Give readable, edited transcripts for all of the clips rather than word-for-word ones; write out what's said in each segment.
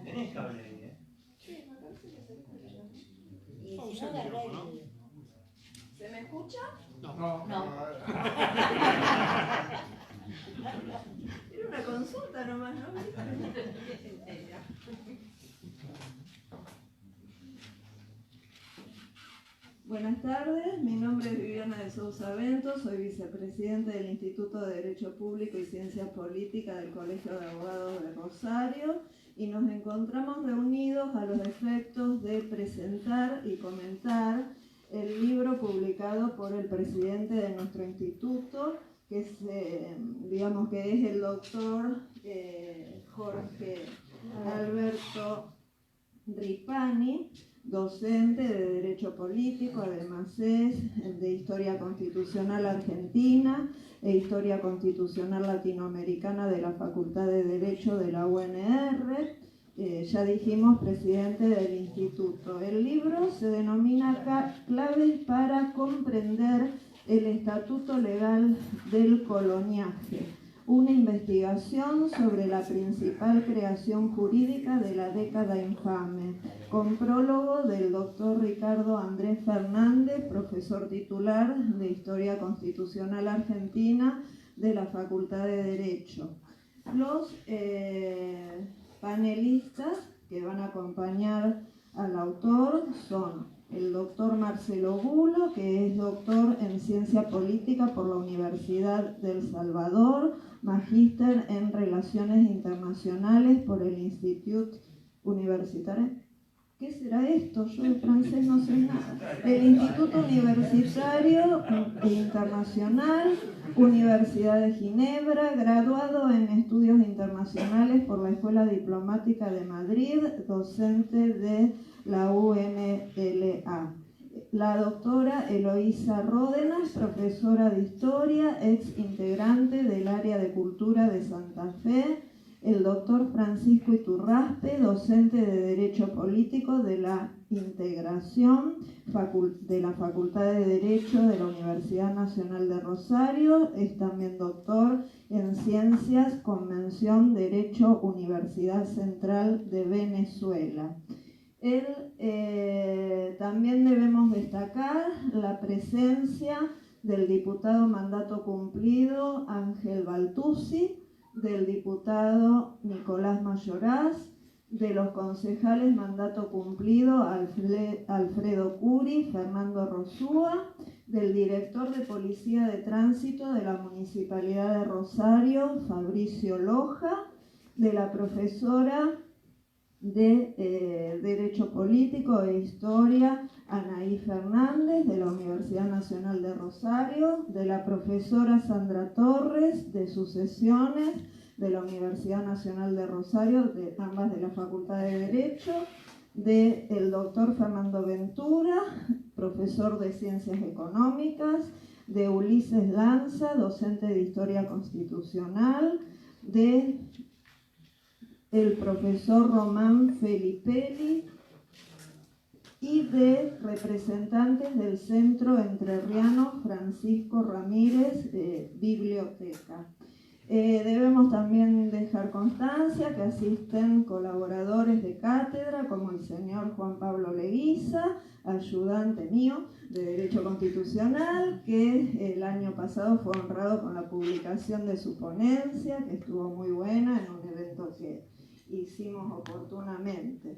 ¿Tenés cable ahí, eh? Sí, me parece que se escucha. Y si no, agarrá el... ¿Se me escucha? No. Era una consulta nomás, ¿no? Buenas tardes, mi nombre es Viviana de Sousa Bento, soy vicepresidente del Instituto de Derecho Público y Ciencias Políticas del Colegio de Abogados de Rosario y nos encontramos reunidos a los efectos de presentar y comentar el libro publicado por el presidente de nuestro instituto, que es, digamos que es el doctor Jorge Alberto Ripani, docente de Derecho Político, además es de Historia Constitucional Argentina e Historia Constitucional Latinoamericana de la Facultad de Derecho de la UNR. Ya dijimos, presidente del instituto. El libro se denomina Claves para comprender el estatuto legal del coloniaje, una investigación sobre la principal creación jurídica de la década infame, con prólogo del doctor Ricardo Andrés Fernández, profesor titular de Historia Constitucional Argentina de la Facultad de Derecho. Los panelistas que van a acompañar al autor son el doctor Marcelo Bulo, que es doctor en Ciencia Política por la Universidad del Salvador, magíster en Relaciones Internacionales por el Institut Universitario. ¿Qué será esto? Yo de francés no sé nada. El Instituto Universitario e Internacional, Universidad de Ginebra, graduado en Estudios Internacionales por la Escuela Diplomática de Madrid, docente de la UNLA. La doctora Eloísa Ródenas, profesora de Historia, ex integrante del área de Cultura de Santa Fe. El doctor Francisco Iturraspe, docente de Derecho Político de la Integración de la Facultad de Derecho de la Universidad Nacional de Rosario. Es también doctor en Ciencias con mención Derecho Universidad Central de Venezuela. También debemos destacar la presencia del diputado mandato cumplido Ángel Baltusi, del diputado Nicolás Mayoraz, de los concejales mandato cumplido Alfredo Curi, Fernando Rosúa, del director de Policía de Tránsito de la Municipalidad de Rosario, Fabricio Loja, de la profesora de Derecho Político e Historia, Anaí Fernández, de la Universidad Nacional de Rosario, de la profesora Sandra Torres, de Sucesiones, de la Universidad Nacional de Rosario, ambas de la Facultad de Derecho, del doctor Fernando Ventura, profesor de Ciencias Económicas, de Ulises Lanza, docente de Historia Constitucional, de el profesor Román Felipelli y de representantes del Centro Entrerriano Francisco Ramírez Biblioteca. Debemos también dejar constancia que asisten colaboradores de cátedra como el señor Juan Pablo Leguiza, ayudante mío de Derecho Constitucional, que el año pasado fue honrado con la publicación de su ponencia, que estuvo muy buena en un evento que hicimos oportunamente.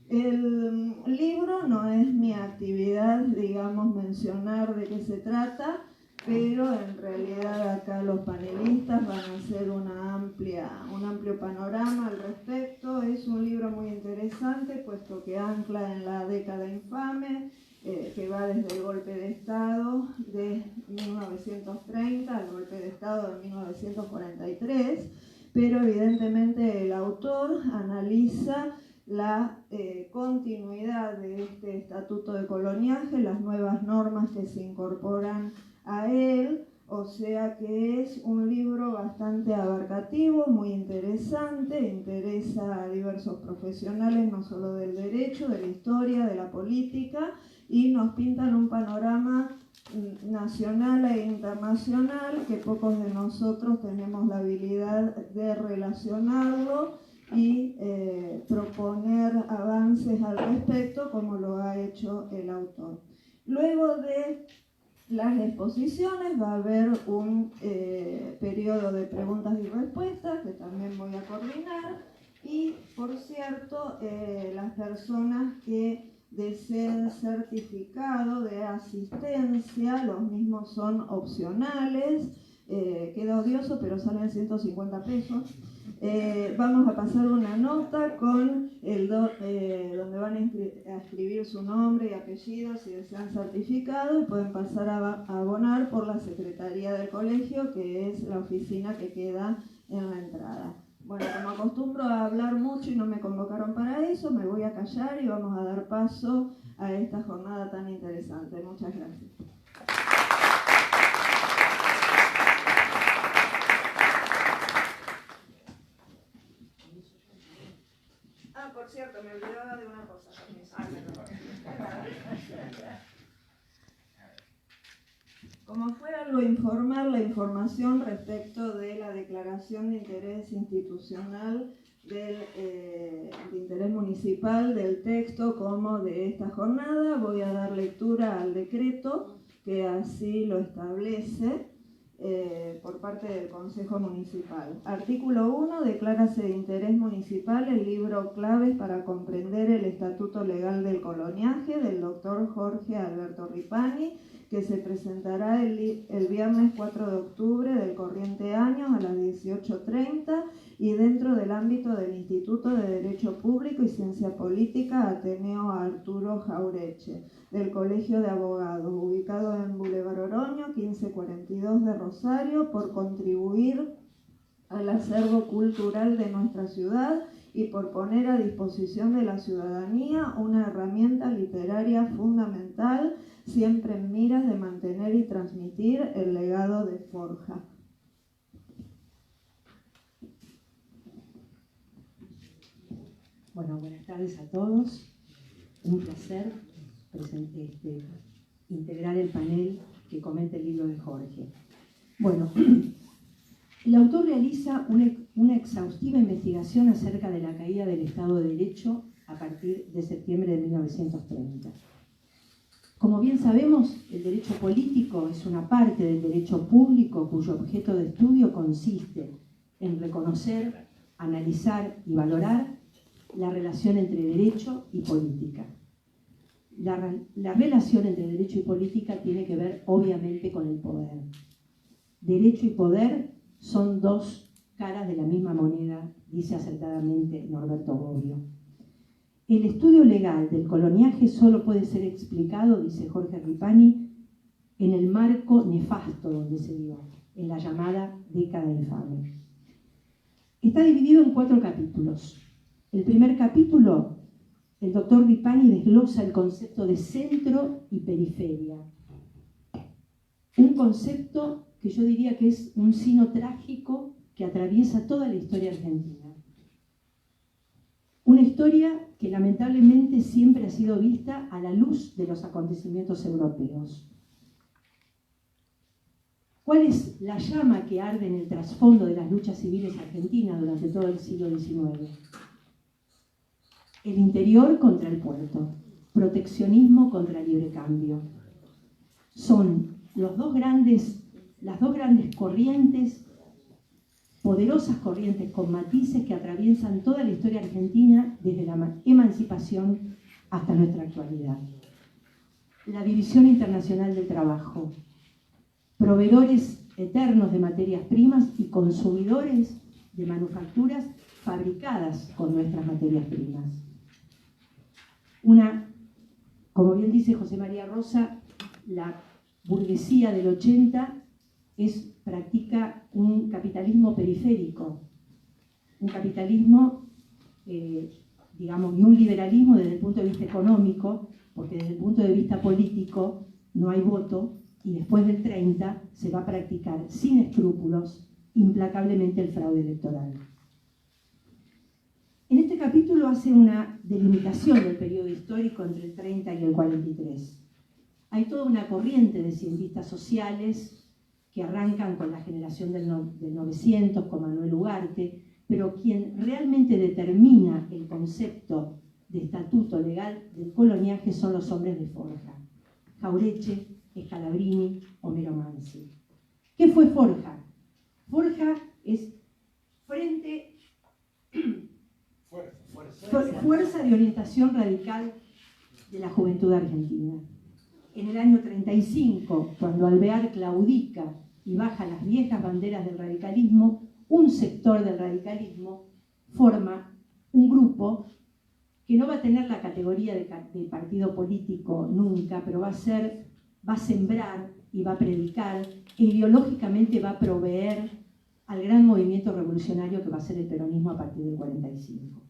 El libro no es mi actividad, digamos, mencionar de qué se trata, pero en realidad acá los panelistas van a hacer un amplio panorama al respecto. Es un libro muy interesante, puesto que ancla en la década infame, que va desde el golpe de Estado de 1930 al golpe de Estado de 1943, pero evidentemente el autor analiza la continuidad de este estatuto de coloniaje, las nuevas normas que se incorporan a él, o sea que es un libro bastante abarcativo, muy interesante, interesa a diversos profesionales, no solo del derecho, de la historia, de la política, y nos pintan un panorama nacional e internacional que pocos de nosotros tenemos la habilidad de relacionarlo y proponer avances al respecto, como lo ha hecho el autor. Luego de las exposiciones va a haber un periodo de preguntas y respuestas que también voy a coordinar, y por cierto, las personas que deseen certificado de asistencia, los mismos son opcionales, queda odioso pero salen 150 pesos. Vamos a pasar una nota con donde van a escribir su nombre y apellido si desean certificado, y pueden pasar a abonar por la Secretaría del Colegio, que es la oficina que queda en la entrada. Bueno, como acostumbro a hablar mucho y no me convocaron para eso, me voy a callar y vamos a dar paso a esta jornada tan interesante. Muchas gracias. Por cierto, me olvidaba de una cosa también. Como fue algo informal, la información respecto de la declaración de interés institucional de interés municipal, del texto como de esta jornada, voy a dar lectura al decreto que así lo establece. Por parte del Consejo Municipal. Artículo 1. Declárase de interés municipal el libro Claves para comprender el Estatuto Legal del Coloniaje del doctor Jorge Alberto Ripani, que se presentará el viernes 4 de octubre del corriente año a las 18:30 y dentro del ámbito del Instituto de Derecho Público y Ciencia Política Ateneo Arturo Jaureche, del Colegio de Abogados, ubicado en Boulevard Oroño, 1542 de Rosario, por contribuir al acervo cultural de nuestra ciudad y por poner a disposición de la ciudadanía una herramienta literaria fundamental, siempre en miras de mantener y transmitir el legado de Forja. Bueno, buenas tardes a todos. Un placer integrar el panel que comenta el libro de Jorge. Bueno, el autor realiza una exhaustiva investigación acerca de la caída del Estado de Derecho a partir de septiembre de 1930. Como bien sabemos, el derecho político es una parte del derecho público cuyo objeto de estudio consiste en reconocer, analizar y valorar la relación entre derecho y política. La relación entre derecho y política tiene que ver, obviamente, con el poder. Derecho y poder son dos caras de la misma moneda, dice acertadamente Norberto Bobbio. El estudio legal del coloniaje solo puede ser explicado, dice Jorge Ripani, en el marco nefasto donde se dio, en la llamada década infame. Está dividido en 4 capítulos. El primer capítulo, el doctor Ripani desglosa el concepto de centro y periferia. Un concepto que yo diría que es un sino trágico que atraviesa toda la historia argentina. Una historia que lamentablemente siempre ha sido vista a la luz de los acontecimientos europeos. ¿Cuál es la llama que arde en el trasfondo de las luchas civiles argentinas durante todo el siglo XIX? El interior contra el puerto, proteccionismo contra el libre cambio. Son las dos grandes corrientes, poderosas corrientes con matices que atraviesan toda la historia argentina desde la emancipación hasta nuestra actualidad. La división internacional del trabajo, proveedores eternos de materias primas y consumidores de manufacturas fabricadas con nuestras materias primas. Como bien dice José María Rosa, la burguesía del 80 practica un capitalismo periférico, un capitalismo, digamos, y un liberalismo desde el punto de vista económico, porque desde el punto de vista político no hay voto, y después del 30 se va a practicar sin escrúpulos implacablemente el fraude electoral. En este capítulo hace una delimitación del periodo histórico entre el 30 y el 43. Hay toda una corriente de cientistas sociales que arrancan con la generación del 900, con Manuel Ugarte, pero quien realmente determina el concepto de estatuto legal del coloniaje son los hombres de Forja: Jauretche, Scalabrini, Homero Mansi. ¿Qué fue Forja? Forja es Fuerza de Orientación Radical de la Juventud Argentina. En el año 35, cuando Alvear claudica y baja las viejas banderas del radicalismo, un sector del radicalismo forma un grupo que no va a tener la categoría de partido político nunca, pero va a sembrar y va a predicar, e ideológicamente va a proveer al gran movimiento revolucionario que va a ser el peronismo a partir del 45.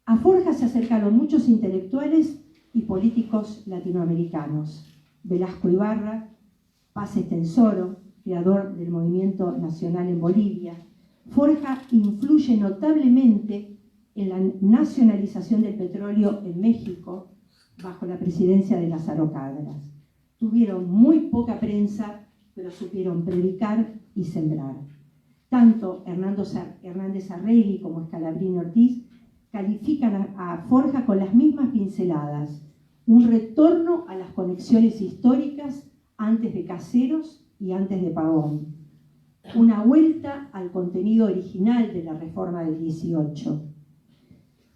A Forja se acercaron muchos intelectuales y políticos latinoamericanos: Velasco Ibarra, Paz Estenssoro, creador del movimiento nacional en Bolivia. Forja influye notablemente en la nacionalización del petróleo en México bajo la presidencia de Lázaro Cárdenas. Tuvieron muy poca prensa, pero supieron predicar y sembrar. Tanto Hernández Arregui como Scalabrini Ortiz califican a Forja con las mismas pinceladas: un retorno a las conexiones históricas antes de Caseros y antes de Pavón, una vuelta al contenido original de la reforma del 18.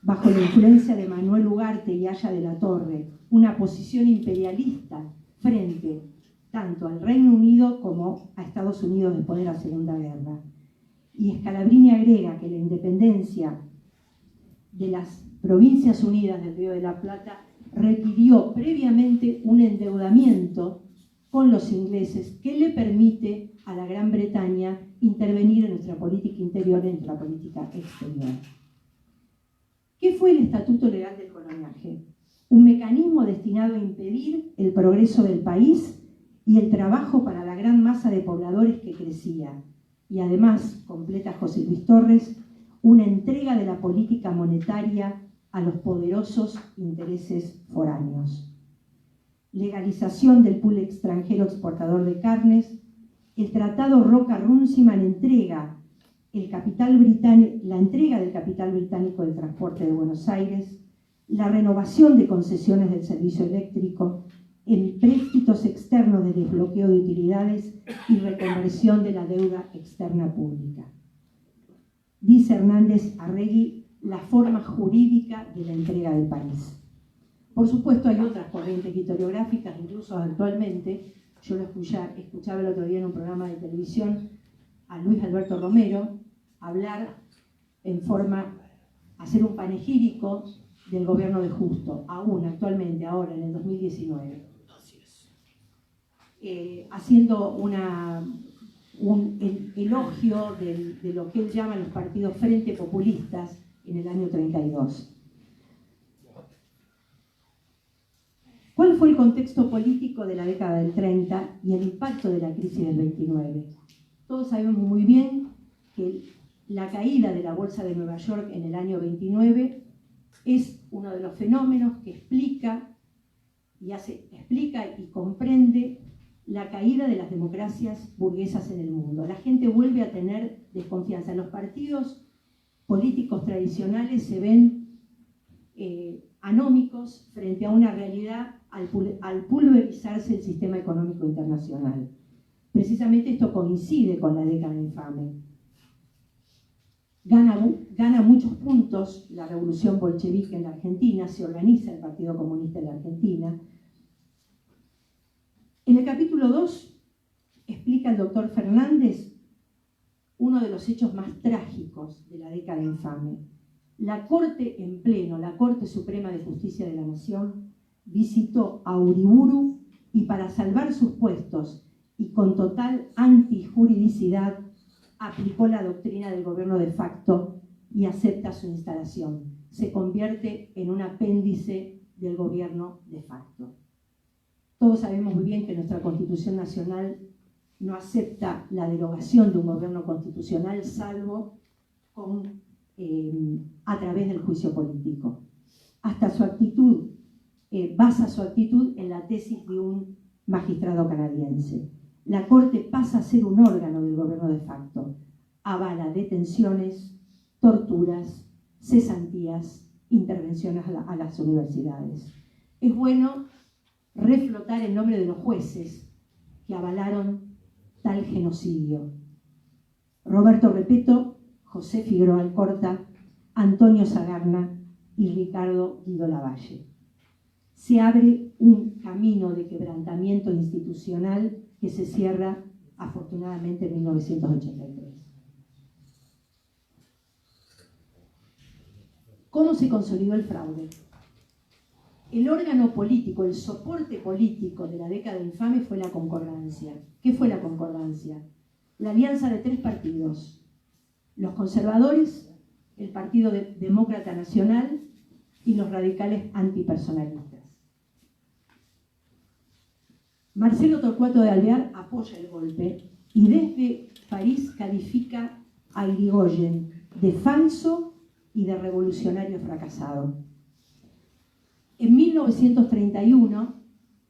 Bajo la influencia de Manuel Ugarte y Aya de la Torre, una posición imperialista frente tanto al Reino Unido como a Estados Unidos después de la Segunda Guerra. Y Scalabrini agrega que la independencia de las Provincias Unidas del Río de la Plata requirió previamente un endeudamiento con los ingleses que le permite a la Gran Bretaña intervenir en nuestra política interior y en nuestra política exterior. ¿Qué fue el Estatuto Legal del Coloniaje? Un mecanismo destinado a impedir el progreso del país y el trabajo para la gran masa de pobladores que crecía. Y además, completa José Luis Torres, una entrega de la política monetaria a los poderosos intereses foráneos. Legalización del pool extranjero exportador de carnes. El Tratado Roca-Runciman entrega la entrega del capital británico del transporte de Buenos Aires, la renovación de concesiones del servicio eléctrico, empréstitos externos de desbloqueo de utilidades y reconversión de la deuda externa pública. Dice Hernández Arregui, la forma jurídica de la entrega del país. Por supuesto, hay otras corrientes historiográficas, incluso actualmente. Yo lo escuchaba el otro día en un programa de televisión a Luis Alberto Romero hablar hacer un panegírico del gobierno de Justo, actualmente, ahora, en el 2019. Haciendo un elogio de lo que él llama los partidos frente populistas en el año 32. ¿Cuál fue el contexto político de la década del 30 y el impacto de la crisis del 29? Todos sabemos muy bien que la caída de la Bolsa de Nueva York en el año 29 es uno de los fenómenos que explica y explica y comprende la caída de las democracias burguesas en el mundo. La gente vuelve a tener desconfianza. Los partidos políticos tradicionales se ven anómicos frente a una realidad al pulverizarse el sistema económico internacional. Precisamente esto coincide con la década infame. Gana muchos puntos la revolución bolchevique en la Argentina, se organiza el Partido Comunista en la Argentina. En el capítulo 2 explica el doctor Fernández uno de los hechos más trágicos de la década infame. La Corte en pleno, la Corte Suprema de Justicia de la Nación, visitó a Uriburu y para salvar sus puestos y con total antijuridicidad aplicó la doctrina del gobierno de facto y acepta su instalación. Se convierte en un apéndice del gobierno de facto. Todos sabemos muy bien que nuestra Constitución Nacional no acepta la derogación de un gobierno constitucional salvo a través del juicio político. Hasta su actitud, basa su actitud en la tesis de un magistrado canadiense. La Corte pasa a ser un órgano del gobierno de facto. Avala detenciones, torturas, cesantías, intervenciones a las universidades. Es bueno reflotar el nombre de los jueces que avalaron tal genocidio. Roberto Repetto, José Figueroa Alcorta, Antonio Sagarna y Ricardo Guido Lavalle. Se abre un camino de quebrantamiento institucional que se cierra afortunadamente en 1983. ¿Cómo se consolidó el fraude? El órgano político, el soporte político de la década infame fue la concordancia. ¿Qué fue la concordancia? La alianza de tres partidos: los conservadores, el Partido Demócrata Nacional y los radicales antipersonalistas. Marcelo Torcuato de Alvear apoya el golpe y desde París califica a Irigoyen de falso y de revolucionario fracasado. En 1931,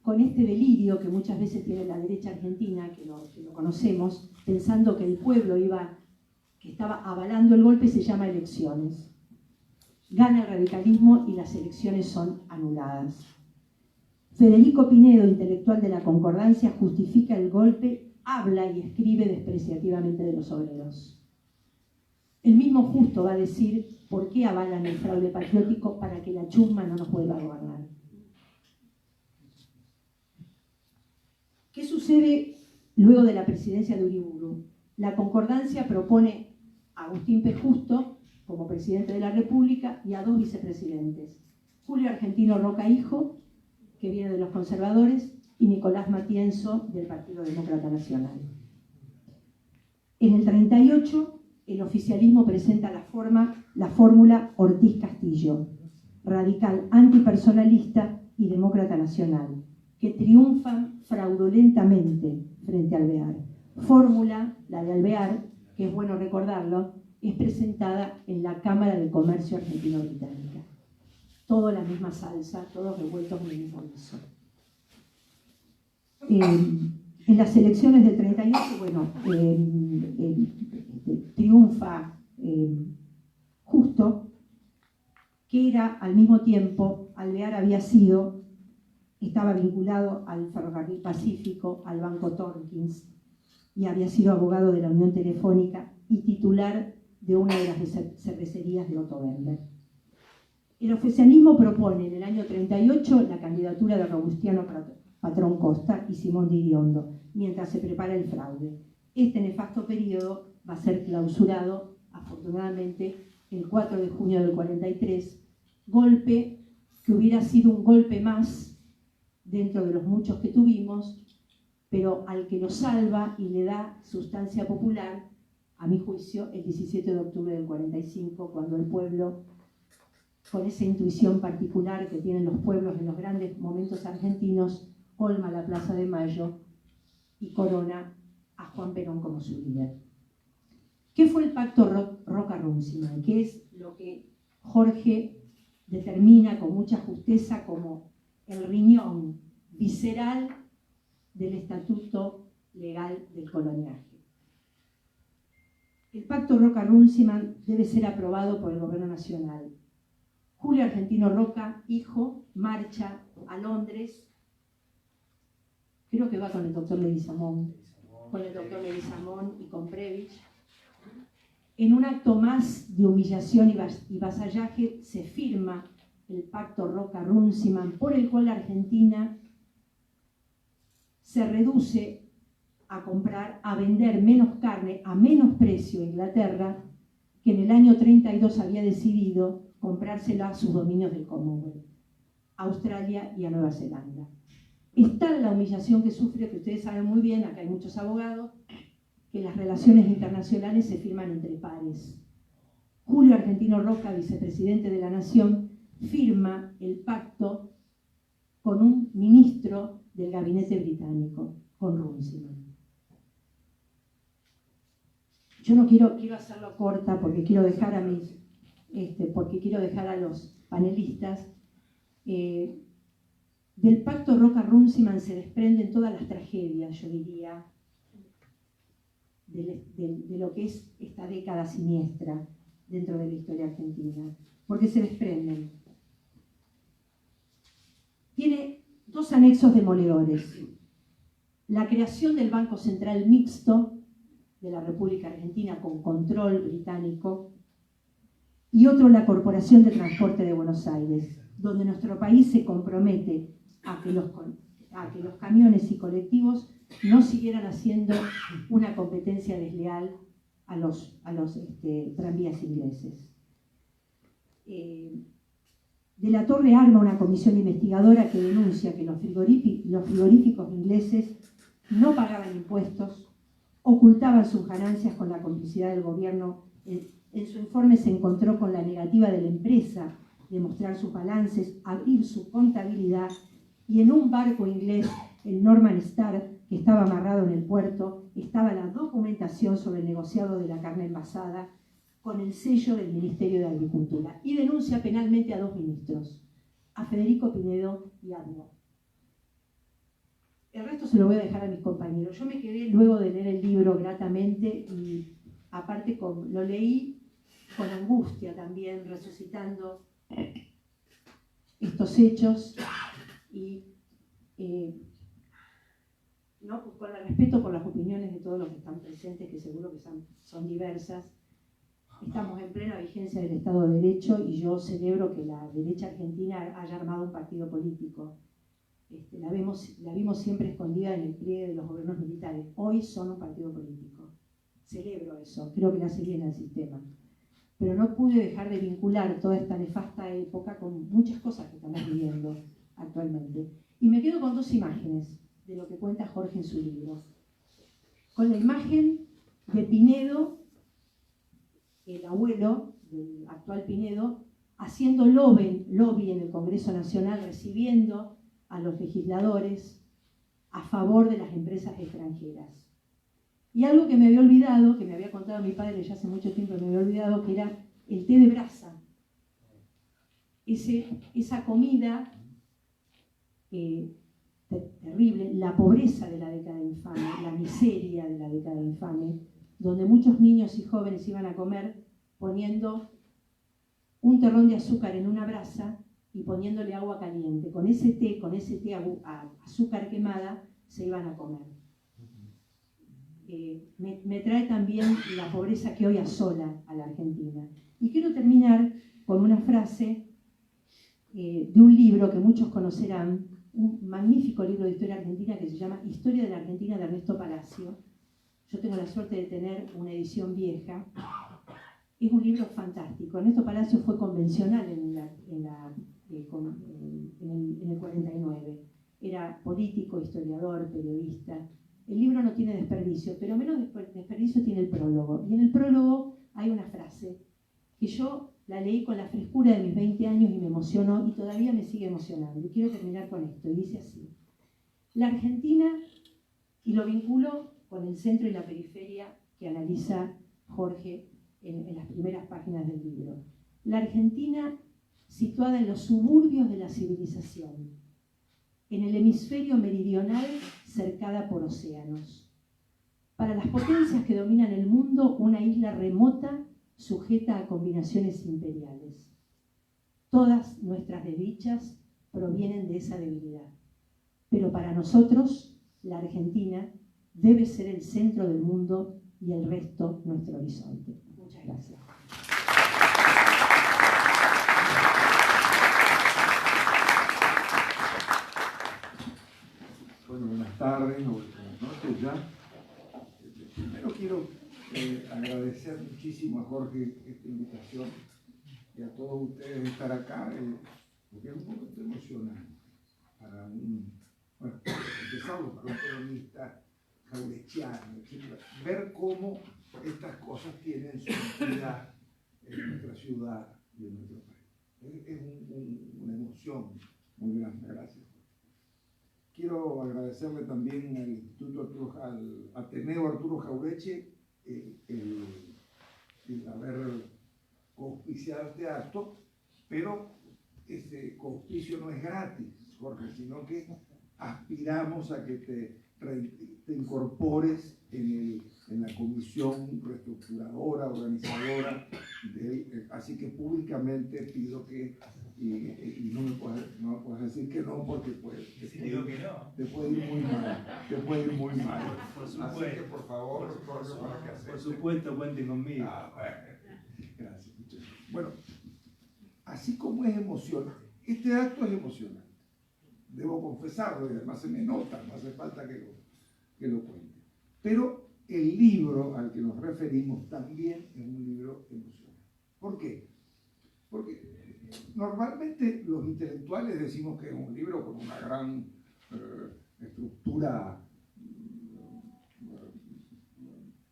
con este delirio que muchas veces tiene la derecha argentina, que lo conocemos, pensando que el pueblo que estaba avalando el golpe, se llama elecciones. Gana el radicalismo y las elecciones son anuladas. Federico Pinedo, intelectual de la concordancia, justifica el golpe, habla y escribe despreciativamente de los obreros. El mismo Justo va a decir por qué avalan el fraude patriótico: para que la chusma no nos vuelva a gobernar. ¿Qué sucede luego de la presidencia de Uriburu? La concordancia propone a Agustín P. Justo como presidente de la República y a dos vicepresidentes: Julio Argentino Roca Hijo, que viene de los conservadores, y Nicolás Matienzo, del Partido Demócrata Nacional. En el 38, el oficialismo presenta la fórmula Ortiz-Castillo, radical antipersonalista y demócrata nacional, que triunfan fraudulentamente frente a Alvear. Fórmula, la de Alvear, que es bueno recordarlo, es presentada en la Cámara de Comercio Argentino-Británica. Todo la misma salsa, todos revueltos en el mismo guiso. En las elecciones del 38, triunfa Justo, que era al mismo tiempo, Alvear estaba vinculado al Ferrocarril Pacífico, al Banco Tompkins, y había sido abogado de la Unión Telefónica y titular de una de las cervecerías de Otto Bender. El oficialismo propone en el año 38 la candidatura de Robustiano Patrón Costa y Simón de Iriondo, mientras se prepara el fraude. Este nefasto periodo va a ser clausurado, afortunadamente, el 4 de junio del 43, golpe que hubiera sido un golpe más dentro de los muchos que tuvimos, pero al que lo salva y le da sustancia popular, a mi juicio, el 17 de octubre del 45, cuando el pueblo, con esa intuición particular que tienen los pueblos en los grandes momentos argentinos, colma la Plaza de Mayo y corona a Juan Perón como su líder. ¿Qué fue el pacto Roca-Runciman? ¿Qué es lo que Jorge determina con mucha justeza como el riñón visceral del estatuto legal del coloniaje. El Pacto Roca-Runciman debe ser aprobado por el Gobierno Nacional. Julio Argentino Roca, hijo, marcha a Londres, creo que va con el doctor Leguizamón y con Previch. En un acto más de humillación y vasallaje se firma el Pacto Roca-Runciman, por el cual la Argentina se reduce a vender menos carne a menos precio a Inglaterra, que en el año 32 había decidido comprársela a sus dominios del Commonwealth, a Australia y a Nueva Zelanda. Es tal la humillación que sufre, que ustedes saben muy bien, acá hay muchos abogados, que las relaciones internacionales se firman entre pares. Julio Argentino Roca, vicepresidente de la Nación, firma el pacto con un ministro del gabinete británico, con Runciman. Yo no quiero hacerlo corta porque quiero dejar a los panelistas. Del Pacto Roca-Runciman se desprenden todas las tragedias, yo diría, de lo que es esta década siniestra dentro de la historia argentina, porque se desprenden. Tiene dos anexos demoledores: la creación del Banco Central Mixto de la República Argentina con control británico, y otro, la Corporación de Transporte de Buenos Aires, donde nuestro país se compromete a que los camiones y colectivos no siguieran haciendo una competencia desleal a los tranvías ingleses. De la Torre arma una comisión investigadora que denuncia que los frigoríficos ingleses no pagaban impuestos, ocultaban sus ganancias con la complicidad del gobierno. En su informe se encontró con la negativa de la empresa de mostrar sus balances, abrir su contabilidad, y en un barco inglés, el Norman Star, que estaba amarrado en el puerto, estaba la documentación sobre el negociado de la carne envasada con el sello del Ministerio de Agricultura, y denuncia penalmente a dos ministros, a Federico Pinedo y a Adno. El resto se lo voy a dejar a mis compañeros. Yo me quedé luego de leer el libro gratamente, y aparte lo leí con angustia también, resucitando estos hechos, y con el respeto por las opiniones de todos los que están presentes, que seguro que son diversas. Estamos en plena vigencia del Estado de Derecho, y yo celebro que la derecha argentina haya armado un partido político. La vimos siempre escondida en el pliegue de los gobiernos militares. Hoy son un partido político. Celebro eso, creo que le hace bien al sistema. Pero no pude dejar de vincular toda esta nefasta época con muchas cosas que estamos viviendo actualmente. Y me quedo con dos imágenes de lo que cuenta Jorge en su libro. Con la imagen de Pinedo, el abuelo del actual Pinedo, haciendo lobby en el Congreso Nacional, recibiendo a los legisladores a favor de las empresas extranjeras. Y algo que me había olvidado, que me había contado mi padre ya hace mucho tiempo, me había olvidado, que era el té de brasa. Esa comida terrible, la pobreza de la década infame, la miseria de la década infame, donde muchos niños y jóvenes iban a comer poniendo un terrón de azúcar en una brasa y poniéndole agua caliente. Con ese té a azúcar quemada, se iban a comer. Me trae también la pobreza que hoy asola a la Argentina. Y quiero terminar con una frase de un libro que muchos conocerán, un magnífico libro de historia argentina que se llama Historia de la Argentina, de Ernesto Palacio. Yo tengo la suerte de tener una edición vieja. Es un libro fantástico. Ernesto Palacio fue convencional en el 49. Era político, historiador, periodista. El libro no tiene desperdicio, pero menos desperdicio tiene el prólogo. Y en el prólogo hay una frase que yo la leí con la frescura de mis 20 años y me emocionó, y todavía me sigue emocionando. Y quiero terminar con esto. Y dice así: la Argentina, y lo vinculo con el centro y la periferia que analiza Jorge en las primeras páginas del libro. La Argentina, situada en los suburbios de la civilización, en el hemisferio meridional cercada por océanos. Para las potencias que dominan el mundo, una isla remota sujeta a combinaciones imperiales. Todas nuestras desdichas provienen de esa debilidad. Pero para nosotros, la Argentina debe ser el centro del mundo y el resto nuestro horizonte. Muchas gracias. Bueno, buenas tardes o buenas noches ya. Primero quiero agradecer muchísimo a Jorge esta invitación y a todos ustedes de estar acá, porque es un momento emocionante para empezamos para un peronista jaurechiano, ver cómo estas cosas tienen su entidad en nuestra ciudad y en nuestro país. Es una emoción muy grande. Gracias. Quiero agradecerle también al Instituto al Ateneo Arturo Jaureche el haber auspiciado este acto, pero ese auspicio no es gratis, Jorge, sino que aspiramos a que te incorpores en la comisión reestructuradora, organizadora, así que públicamente pido que, y no me puedes decir que no, porque si digo que no, te puede ir muy mal, te puede ir muy mal. Por supuesto. Así que por favor, Jorge, para que acepte. Por supuesto, cuenten conmigo. Bueno, gracias. Bueno, así como es emocionante, este acto es emocionante. Debo confesarlo, y además se me nota, no hace falta que lo cuente. Pero el libro al que nos referimos también es un libro emocionante. ¿Por qué? Porque normalmente los intelectuales decimos que es un libro con una gran estructura,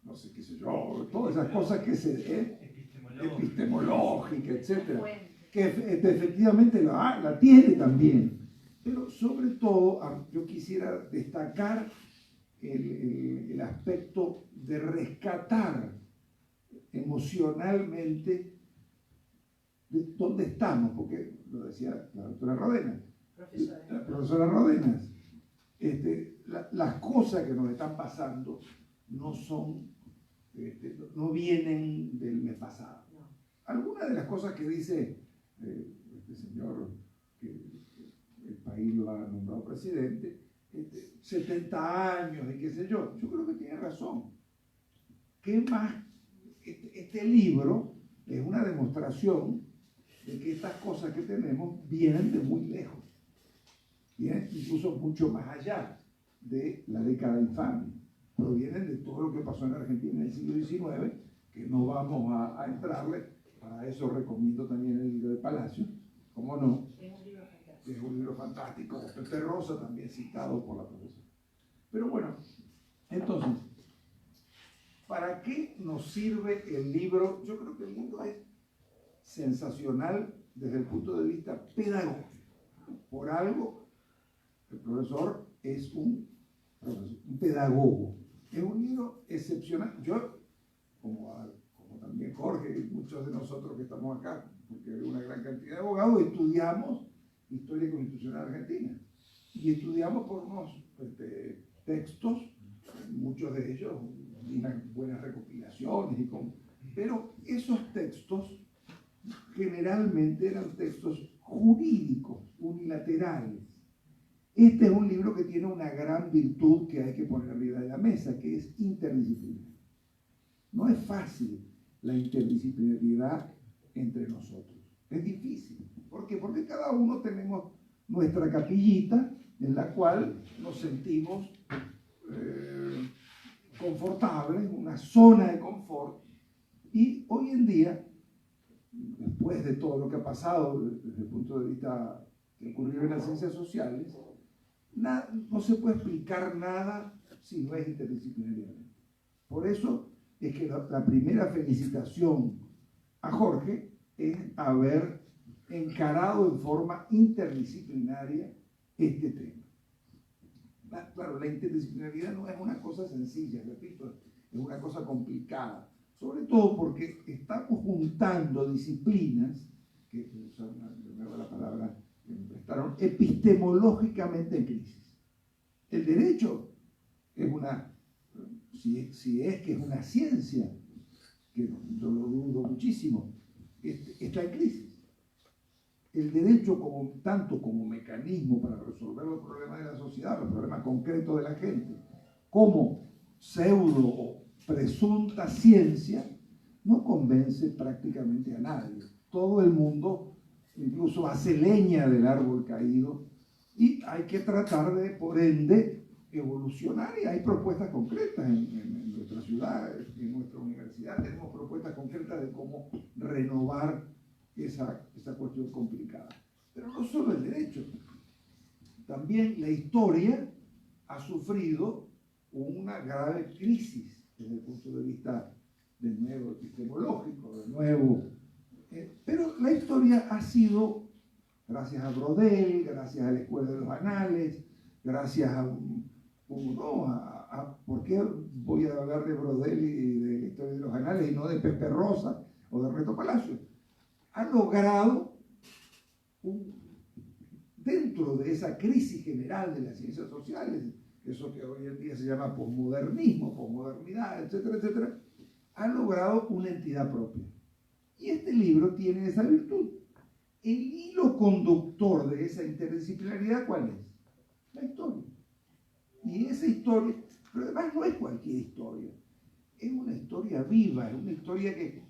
no sé qué sé yo, todas esas cosas que epistemológica, etc. Que efectivamente la tiene también. Pero sobre todo yo quisiera destacar el aspecto de rescatar emocionalmente de dónde estamos, porque lo decía la doctora Rodenas, la profesora Rodenas, las cosas que nos están pasando no son, no vienen del mes pasado. Algunas de las cosas que dice este señor, que el país lo ha nombrado presidente, 70 años y qué sé yo creo que tiene razón. ¿Qué más? Este libro es una demostración de que estas cosas que tenemos vienen de muy lejos, vienen incluso mucho más allá de la década infame, provienen de todo lo que pasó en Argentina en el siglo XIX, que no vamos a entrarle. Para eso recomiendo también el libro de Palacio, ¿cómo no? Es un libro fantástico, Pepe Rosa también citado por la profesora. Pero bueno, entonces, ¿para qué nos sirve el libro? Yo creo que el libro es sensacional desde el punto de vista pedagógico. Por algo, el profesor es un pedagogo. Es un libro excepcional. Yo, como también Jorge y muchos de nosotros que estamos acá, porque hay una gran cantidad de abogados, estudiamos Historia Constitucional Argentina y estudiamos por unos textos, muchos de ellos unas buenas recopilaciones, pero esos textos generalmente eran textos jurídicos, unilaterales. Este es un libro que tiene una gran virtud que hay que poner arriba de la mesa, que es interdisciplinario. No es fácil la interdisciplinariedad entre nosotros. Es difícil. ¿Por qué? Porque cada uno tenemos nuestra capillita en la cual nos sentimos confortables, una zona de confort. Y hoy en día, después de todo lo que ha pasado desde el punto de vista que ocurrió en las ciencias sociales, no se puede explicar nada si no es interdisciplinariamente. Por eso es que la primera felicitación a Jorge es haber encarado en forma interdisciplinaria este tema. Claro, la interdisciplinariedad no es una cosa sencilla, repito, es una cosa complicada, sobre todo porque estamos juntando disciplinas, que usar la palabra estaron epistemológicamente en crisis. El derecho es si es que es una ciencia, que yo lo dudo muchísimo, está en crisis. El derecho tanto como mecanismo para resolver los problemas de la sociedad, los problemas concretos de la gente, como pseudo o presunta ciencia, no convence prácticamente a nadie. Todo el mundo incluso hace leña del árbol caído y hay que tratar de, por ende, evolucionar, y hay propuestas concretas en nuestra ciudad, en nuestra universidad, tenemos propuestas concretas de cómo renovar esa cuestión complicada. Pero no solo el derecho, también la historia ha sufrido una grave crisis desde el punto de vista, de nuevo, epistemológico, de nuevo. Pero la historia ha sido, gracias a Brodel, gracias a la Escuela de los Anales, gracias ¿por qué voy a hablar de Brodel y de la Historia de los Anales y no de Pepe Rosa o de Reto Palacio? Ha logrado, dentro de esa crisis general de las ciencias sociales, eso que hoy en día se llama posmodernismo, posmodernidad, etcétera, etcétera, ha logrado una entidad propia. Y este libro tiene esa virtud. El hilo conductor de esa interdisciplinaridad, ¿cuál es? La historia. Y esa historia, pero además no es cualquier historia, es una historia viva, es una historia que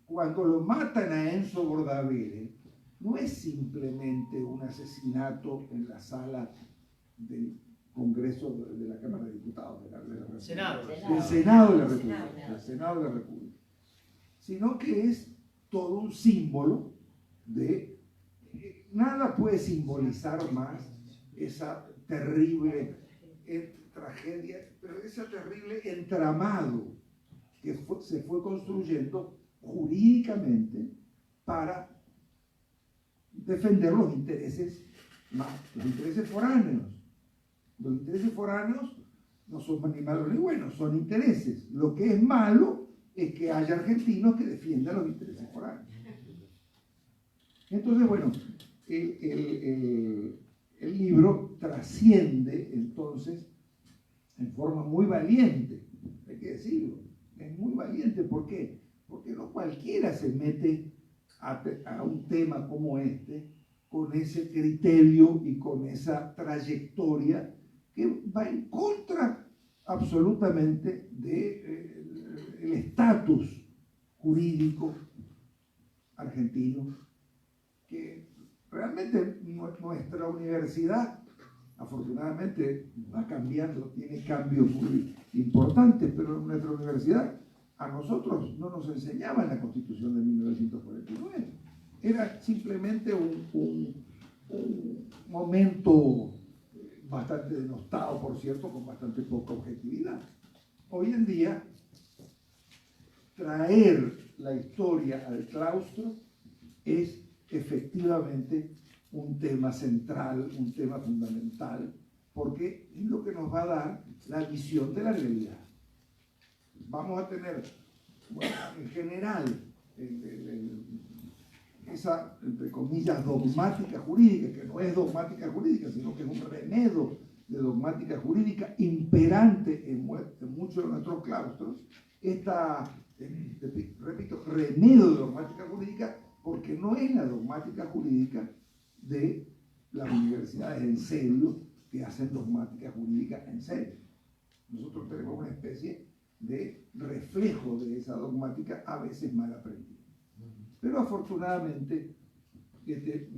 cuando lo matan a Enzo Bordavere, no es simplemente un asesinato en la sala del Congreso de la Cámara de Diputados, del Senado de la República, sino que es todo un símbolo de... Nada puede simbolizar más esa terrible tragedia, pero ese terrible entramado que se fue construyendo jurídicamente para defender los intereses foráneos. Los intereses foráneos no son ni malos ni buenos, son intereses. Lo que es malo es que haya argentinos que defiendan los intereses foráneos. Entonces, bueno, el libro trasciende entonces en forma muy valiente, hay que decirlo, es muy valiente. ¿Por qué? Porque no cualquiera se mete a un tema como este con ese criterio y con esa trayectoria que va en contra absolutamente del estatus jurídico argentino, que realmente nuestra universidad afortunadamente va cambiando, tiene cambios muy importantes, pero en nuestra universidad a nosotros no nos enseñaban la Constitución de 1949. Era simplemente un momento bastante denostado, por cierto, con bastante poca objetividad. Hoy en día, traer la historia al claustro es efectivamente un tema central, un tema fundamental, porque es lo que nos va a dar la visión de la realidad. Vamos a tener, bueno, en general, esa, entre comillas, dogmática jurídica, que no es dogmática jurídica, sino que es un remedio de dogmática jurídica imperante en muchos de nuestros claustros, repito, remedio de dogmática jurídica, porque no es la dogmática jurídica de las universidades en serio que hacen dogmática jurídica en serio. Nosotros tenemos una especie de reflejo de esa dogmática a veces mal aprendida. Pero afortunadamente,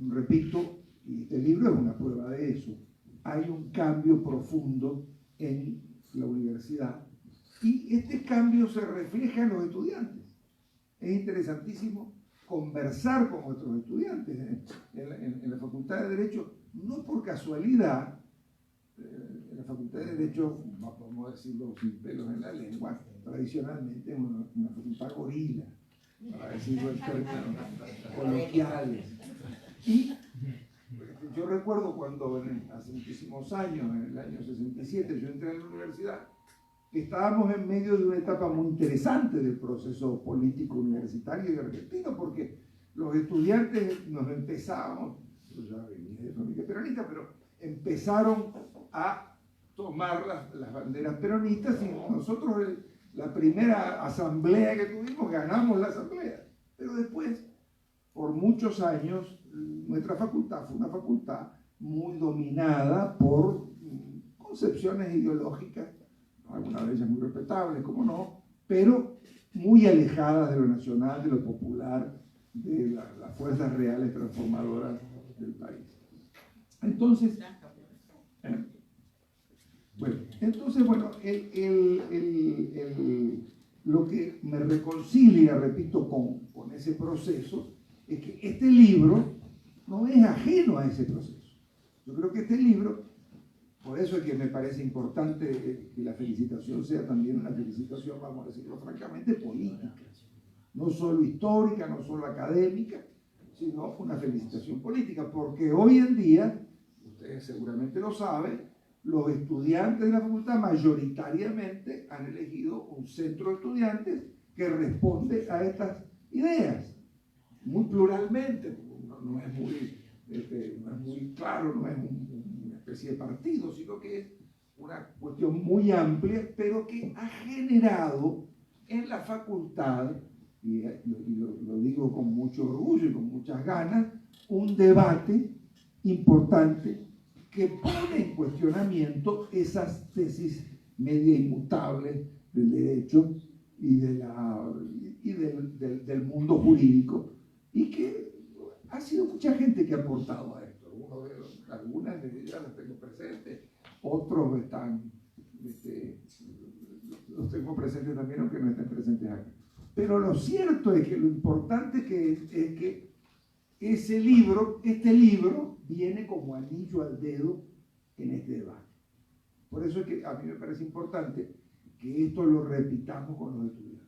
repito, y este libro es una prueba de eso, hay un cambio profundo en la universidad y este cambio se refleja en los estudiantes. Es interesantísimo conversar con nuestros estudiantes en la Facultad de Derecho, no por casualidad. En la Facultad de Derecho, podemos decirlo sin pelos en la lengua, tradicionalmente es una facultad gorila, para decirlo en términos coloquiales. Y yo recuerdo cuando hace muchísimos años, en el año 67, yo entré a la universidad, estábamos en medio de una etapa muy interesante del proceso político universitario y argentino, porque los estudiantes nos empezábamos, yo ya venía de familia peronista, pero empezaron a tomar las banderas peronistas y nosotros la primera asamblea que tuvimos ganamos la asamblea, pero después por muchos años nuestra facultad fue una facultad muy dominada por concepciones ideológicas, algunas de ellas muy respetables, como no, pero muy alejadas de lo nacional, de lo popular, de las fuerzas reales transformadoras del país. Entonces, lo que me reconcilia, repito, con ese proceso, es que este libro no es ajeno a ese proceso. Yo creo que este libro, por eso es que me parece importante que la felicitación sea también una felicitación, vamos a decirlo francamente, política. No solo histórica, no solo académica, sino una felicitación política, porque hoy en día, ustedes seguramente lo saben, los estudiantes de la facultad mayoritariamente han elegido un centro de estudiantes que responde a estas ideas, muy pluralmente, no es muy claro, no es una especie de partido, sino que es una cuestión muy amplia, pero que ha generado en la facultad, y lo digo con mucho orgullo y con muchas ganas, un debate importante que pone en cuestionamiento esas tesis media inmutables del derecho y, del mundo jurídico, y que ha sido mucha gente que ha aportado a esto. Algunas de ellas las tengo presentes, otros los tengo presentes también, aunque no estén presentes acá. Pero lo cierto es que lo importante es que este libro viene como anillo al dedo en este debate. Por eso es que a mí me parece importante que esto lo repitamos con los estudiantes,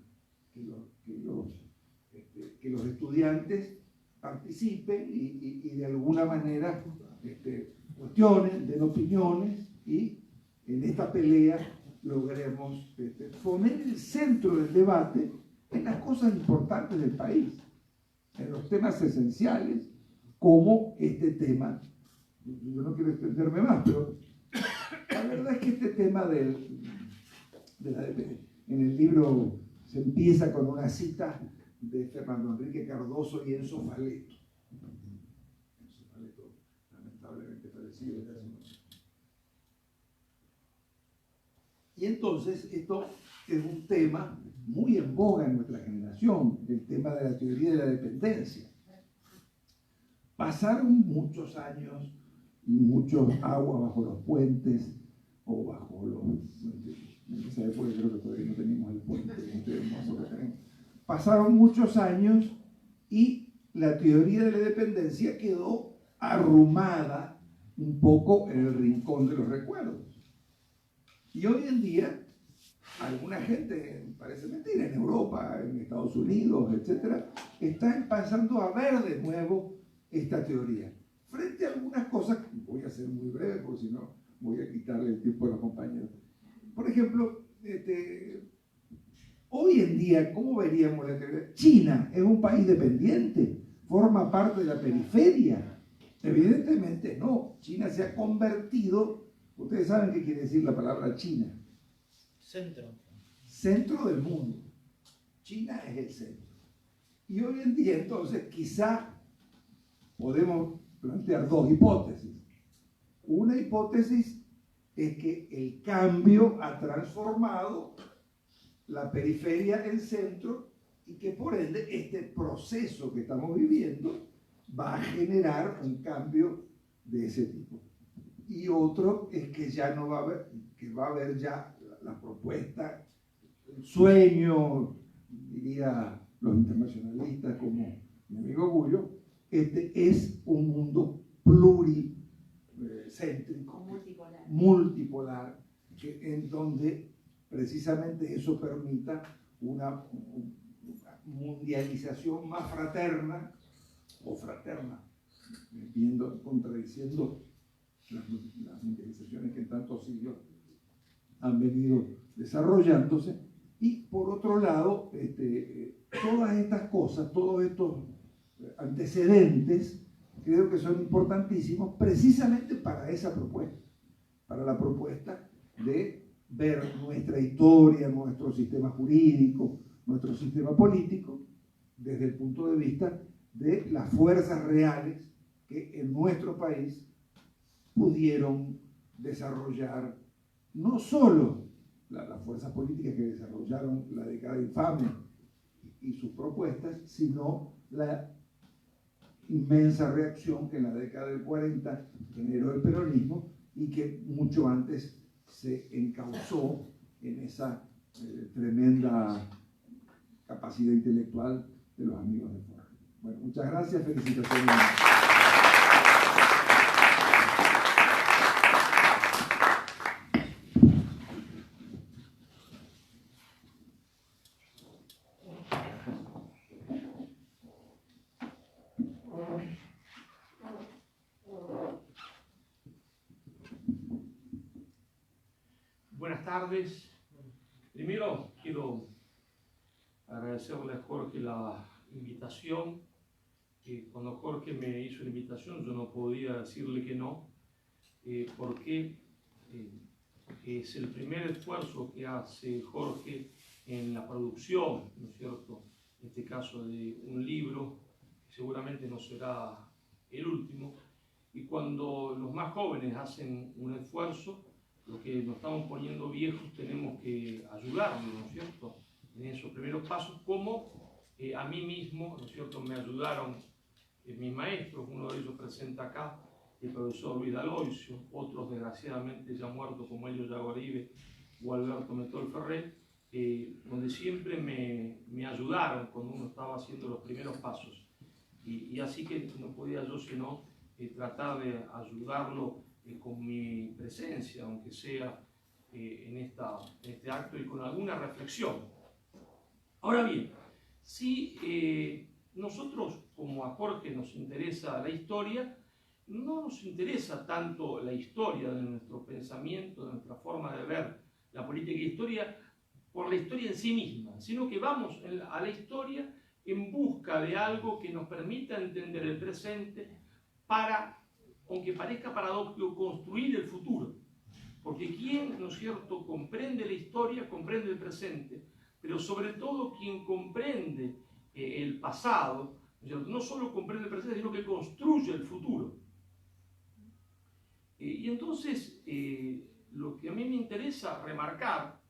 que los estudiantes participen y de alguna manera cuestionen, den opiniones, y en esta pelea logremos poner el centro del debate en las cosas importantes del país, en los temas esenciales, como este tema. Yo no quiero extenderme más, pero la verdad es que este tema en el libro se empieza con una cita de Fernando Enrique Cardoso y Enzo Faleto. Enzo Faleto, lamentablemente fallecido. Y entonces esto es un tema muy en boga en nuestra generación, el tema de la teoría de la dependencia. Pasaron muchos años y muchos aguas bajo los puentes, o bajo los... En esa época creo que todavía no teníamos el puente este hermoso que tenemos. Pasaron muchos años y la teoría de la dependencia quedó arrumada un poco en el rincón de los recuerdos. Y hoy en día, alguna gente, parece mentira, en Europa, en Estados Unidos, etc., está empezando a ver de nuevo esta teoría. Frente a algunas cosas, voy a ser muy breve porque si no voy a quitarle el tiempo a los compañeros. Por ejemplo, hoy en día, ¿cómo veríamos la teoría? China es un país dependiente, forma parte de la periferia. Evidentemente no. China se ha convertido, ustedes saben qué quiere decir la palabra China. Centro del mundo. China es el centro. Y hoy en día, entonces, quizá podemos plantear dos hipótesis. Una hipótesis es que el cambio ha transformado la periferia en centro y que por ende este proceso que estamos viviendo va a generar un cambio de ese tipo. Y otro es que ya no va a haber, que va a haber ya la propuesta, el sueño, diría los internacionalistas como mi amigo Gullo, es un mundo pluricéntrico, multipolar, en donde precisamente eso permita una mundialización más fraterna o fraterna, contradiciendo las mundializaciones que en tantos siglos han venido desarrollándose. Y por otro lado, todas estas cosas, todos estos antecedentes creo que son importantísimos precisamente para esa propuesta, para la propuesta de ver nuestra historia, nuestro sistema jurídico, nuestro sistema político, desde el punto de vista de las fuerzas reales que en nuestro país pudieron desarrollar no solo las fuerzas políticas que desarrollaron la década infame y sus propuestas, sino la inmensa reacción que en la década del 40 generó el peronismo y que mucho antes se encauzó en esa tremenda capacidad intelectual de los amigos de Jorge. Bueno, muchas gracias, felicitaciones. Buenas tardes. Primero quiero agradecerle a Jorge la invitación. Cuando Jorge me hizo la invitación yo no podía decirle que no, porque es el primer esfuerzo que hace Jorge en la producción, ¿no es cierto?, en este caso de un libro, que seguramente no será el último, y cuando los más jóvenes hacen un esfuerzo, los que nos estamos poniendo viejos tenemos que ayudarlos, ¿no es cierto?, en esos primeros pasos, como a mí mismo, ¿no es cierto?, me ayudaron mis maestros. Uno de ellos presenta acá, el profesor Luis D'Aloisio, otros desgraciadamente ya muertos como Elio Yagoribe o Alberto Metol Ferrer, donde siempre me ayudaron cuando uno estaba haciendo los primeros pasos. Y así que no podía yo sino tratar de ayudarlo con mi presencia, aunque sea en este acto y con alguna reflexión. Ahora bien, si nosotros, como a Jorge nos interesa la historia, no nos interesa tanto la historia de nuestro pensamiento, de nuestra forma de ver la política y historia por la historia en sí misma, sino que vamos a la historia en busca de algo que nos permita entender el presente para, aunque parezca paradójico, construir el futuro. Porque quien, ¿no es cierto?, comprende la historia, comprende el presente, pero sobre todo quien comprende el pasado, ¿no es cierto?, no solo comprende el presente, sino que construye el futuro. Y entonces, lo que a mí me interesa remarcar,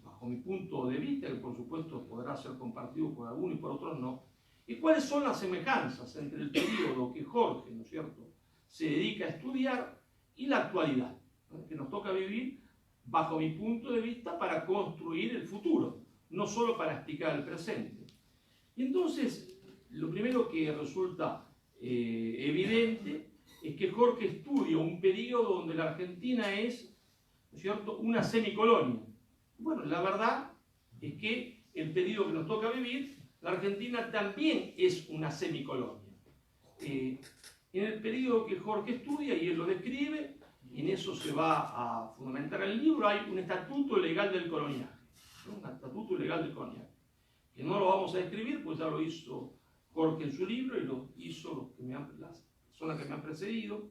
bajo mi punto de vista, que por supuesto podrá ser compartido por algunos y por otros no, y cuáles son las semejanzas entre el periodo que Jorge, ¿no es cierto?, se dedica a estudiar y la actualidad, ¿no?, que nos toca vivir bajo mi punto de vista para construir el futuro, no solo para explicar el presente. Y entonces, lo primero que resulta evidente es que Jorge estudia un periodo donde la Argentina es, ¿no es cierto?, una semicolonia. Bueno, la verdad es que el periodo que nos toca vivir, la Argentina también es una semicolonia. En el periodo que Jorge estudia, y él lo describe, y en eso se va a fundamentar el libro, hay un estatuto legal del coloniaje, ¿no?, un estatuto legal del coloniaje, que no lo vamos a describir, pues ya lo hizo Jorge en su libro y lo hizo las personas que me han precedido.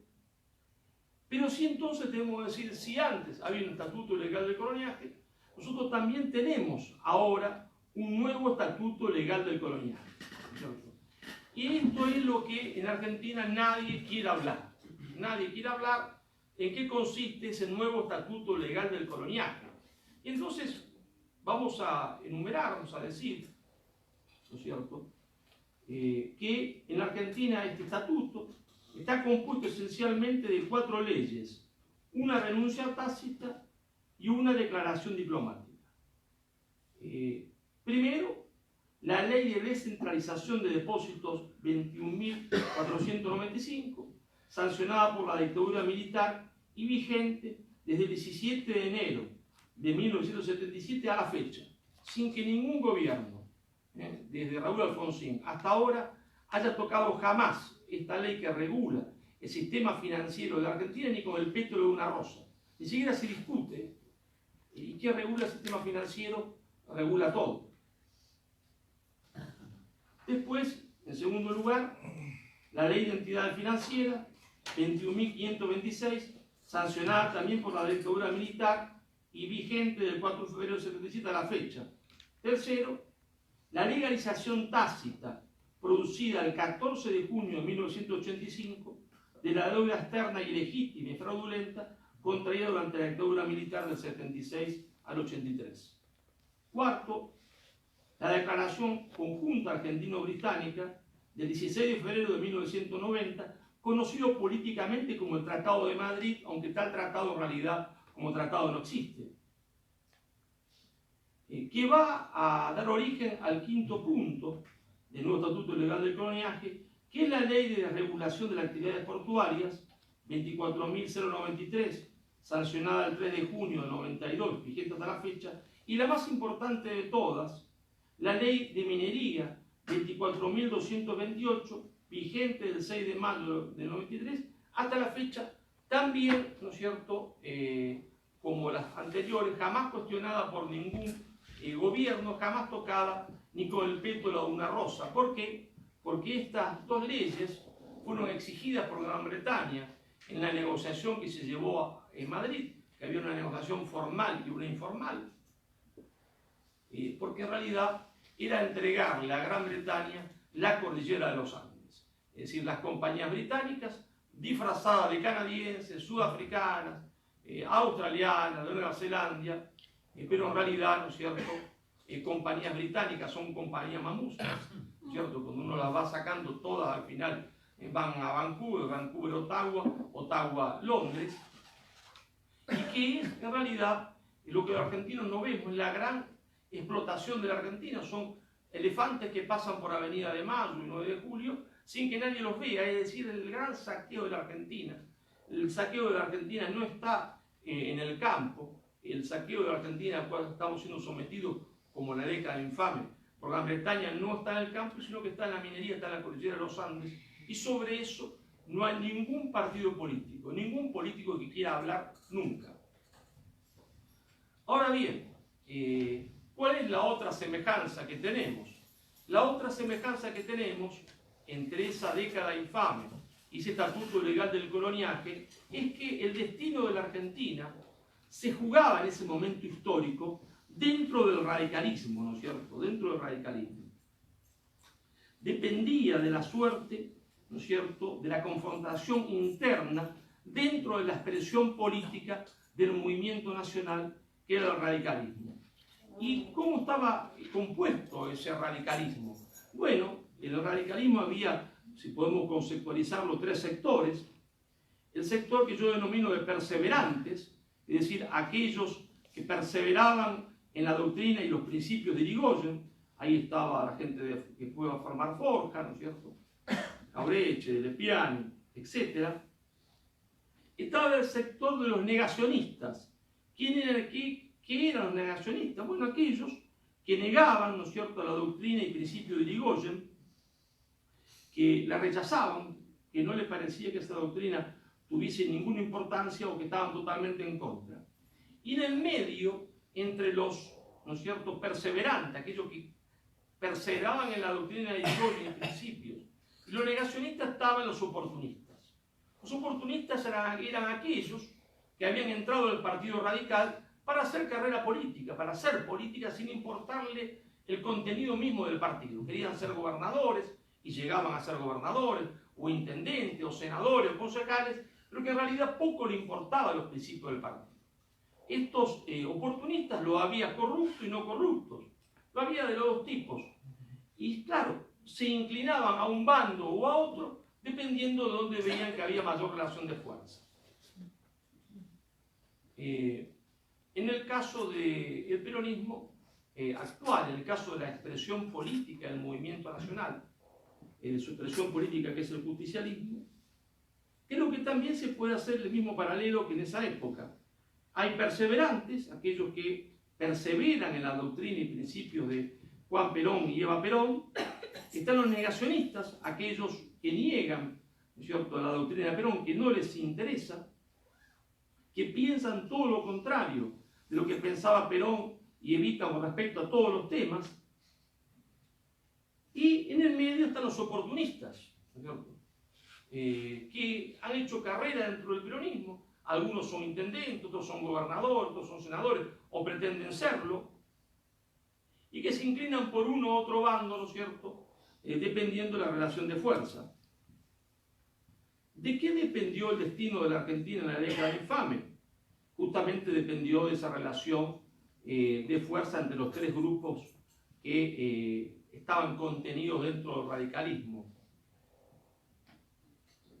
Pero sí, entonces debemos decir, si antes había un estatuto legal del coloniaje, nosotros también tenemos ahora un nuevo estatuto legal del coloniaje, ¿cierto? Y esto es lo que en Argentina nadie quiere hablar. Nadie quiere hablar en qué consiste ese nuevo estatuto legal del coloniaje. Y entonces vamos a enumerar, vamos a decir, ¿no es cierto?, que en la Argentina este estatuto está compuesto esencialmente de 4 leyes: una renuncia tácita y una declaración diplomática. Primero, la Ley de Descentralización de Depósitos 21.495, sancionada por la dictadura militar y vigente desde el 17 de enero de 1977 a la fecha, sin que ningún gobierno, desde Raúl Alfonsín hasta ahora, haya tocado jamás esta ley que regula el sistema financiero de la Argentina ni con el pétalo de una rosa. Ni siquiera se discute. ¿Y qué regula el sistema financiero? Regula todo. Después, en segundo lugar, la Ley de Entidades Financieras, 21.526, sancionada también por la dictadura militar y vigente del 4 de febrero del 77 a la fecha. Tercero, la legalización tácita producida el 14 de junio de 1985 de la deuda externa ilegítima y fraudulenta contraída durante la dictadura militar del 76 al 83. Cuarto, la declaración conjunta argentino-británica del 16 de febrero de 1990, conocido políticamente como el Tratado de Madrid, aunque tal tratado en realidad como tratado no existe, que va a dar origen al quinto punto del nuevo Estatuto Legal del Coloniaje, que es la Ley de Regulación de las Actividades Portuarias, 24.093, sancionada el 3 de junio de 92, vigente hasta la fecha, y la más importante de todas, la Ley de Minería, 24.228, vigente del 6 de mayo de 93, hasta la fecha, también, ¿no es cierto?, como las anteriores, jamás cuestionada por ningún gobierno, jamás tocada ni con el pétalo de una rosa. ¿Por qué? Porque estas dos leyes fueron exigidas por Gran Bretaña en la negociación que se llevó en Madrid, que había una negociación formal y una informal, porque en realidad era entregarle a Gran Bretaña la cordillera de los Andes. Es decir, las compañías británicas, disfrazadas de canadienses, sudafricanas, australianas, de Nueva Zelanda, pero en realidad, ¿no es cierto?, compañías británicas son compañías mamusas, ¿cierto? Cuando uno las va sacando todas, al final van a Vancouver, Vancouver, Ottawa, Ottawa, Londres, y que es, en realidad, lo que los argentinos no vemos, la gran explotación de la Argentina, son elefantes que pasan por Avenida de Mayo y 9 de Julio sin que nadie los vea, es decir, el gran saqueo de la Argentina. El saqueo de la Argentina no está en el campo, el saqueo de la Argentina al cual estamos siendo sometidos como la década infame por Gran Bretaña no está en el campo, sino que está en la minería, está en la cordillera de los Andes, y sobre eso no hay ningún partido político, ningún político que quiera hablar nunca. Ahora bien, ¿cuál es la otra semejanza que tenemos? La otra semejanza que tenemos entre esa década infame y ese estatuto legal del coloniaje es que el destino de la Argentina se jugaba en ese momento histórico dentro del radicalismo, ¿no es cierto? Dentro del radicalismo. Dependía de la suerte, ¿no es cierto?, de la confrontación interna dentro de la expresión política del movimiento nacional que era el radicalismo. ¿Y cómo estaba compuesto ese radicalismo? Bueno, en el radicalismo había, si podemos conceptualizarlo, tres sectores. El sector que yo denomino de perseverantes, es decir, aquellos que perseveraban en la doctrina y los principios de Irigoyen. Ahí estaba la gente que fue a formar Forja, ¿no es cierto?, Cabreche, de Lepiani, etc. Estaba el sector de los negacionistas. ¿Qué eran los negacionistas? Bueno, aquellos que negaban, ¿no es cierto?, la doctrina y principios de Irigoyen, que la rechazaban, que no les parecía que esa doctrina tuviese ninguna importancia o que estaban totalmente en contra. Y en el medio, entre los, ¿no es cierto?, perseverantes, aquellos que perseveraban en la doctrina de Irigoyen y en principios, y los negacionistas estaban los oportunistas. Los oportunistas eran aquellos que habían entrado al Partido Radical para hacer carrera política, para hacer política sin importarle el contenido mismo del partido. Querían ser gobernadores y llegaban a ser gobernadores, o intendentes, o senadores, o concejales, pero que en realidad poco le importaban los principios del partido. Estos oportunistas lo había corruptos y no corruptos, lo había de los dos tipos. Y claro, se inclinaban a un bando o a otro dependiendo de dónde veían que había mayor relación de fuerza. En el caso del peronismo actual, en el caso de la expresión política del movimiento nacional, de su expresión política que es el justicialismo, creo que también se puede hacer el mismo paralelo que en esa época. Hay perseverantes, aquellos que perseveran en la doctrina y principios de Juan Perón y Eva Perón. Están los negacionistas, aquellos que niegan, ¿no es cierto?, la doctrina de Perón, que no les interesa, que piensan todo lo contrario de lo que pensaba Perón y Evita con respecto a todos los temas. Y en el medio están los oportunistas, ¿no es cierto?, que han hecho carrera dentro del peronismo. Algunos son intendentes, otros son gobernadores, otros son senadores, o pretenden serlo, y que se inclinan por uno u otro bando, ¿no es cierto?, dependiendo de la relación de fuerza. ¿De qué dependió el destino de la Argentina en la década infame? Justamente dependió de esa relación de fuerza entre los tres grupos que estaban contenidos dentro del radicalismo.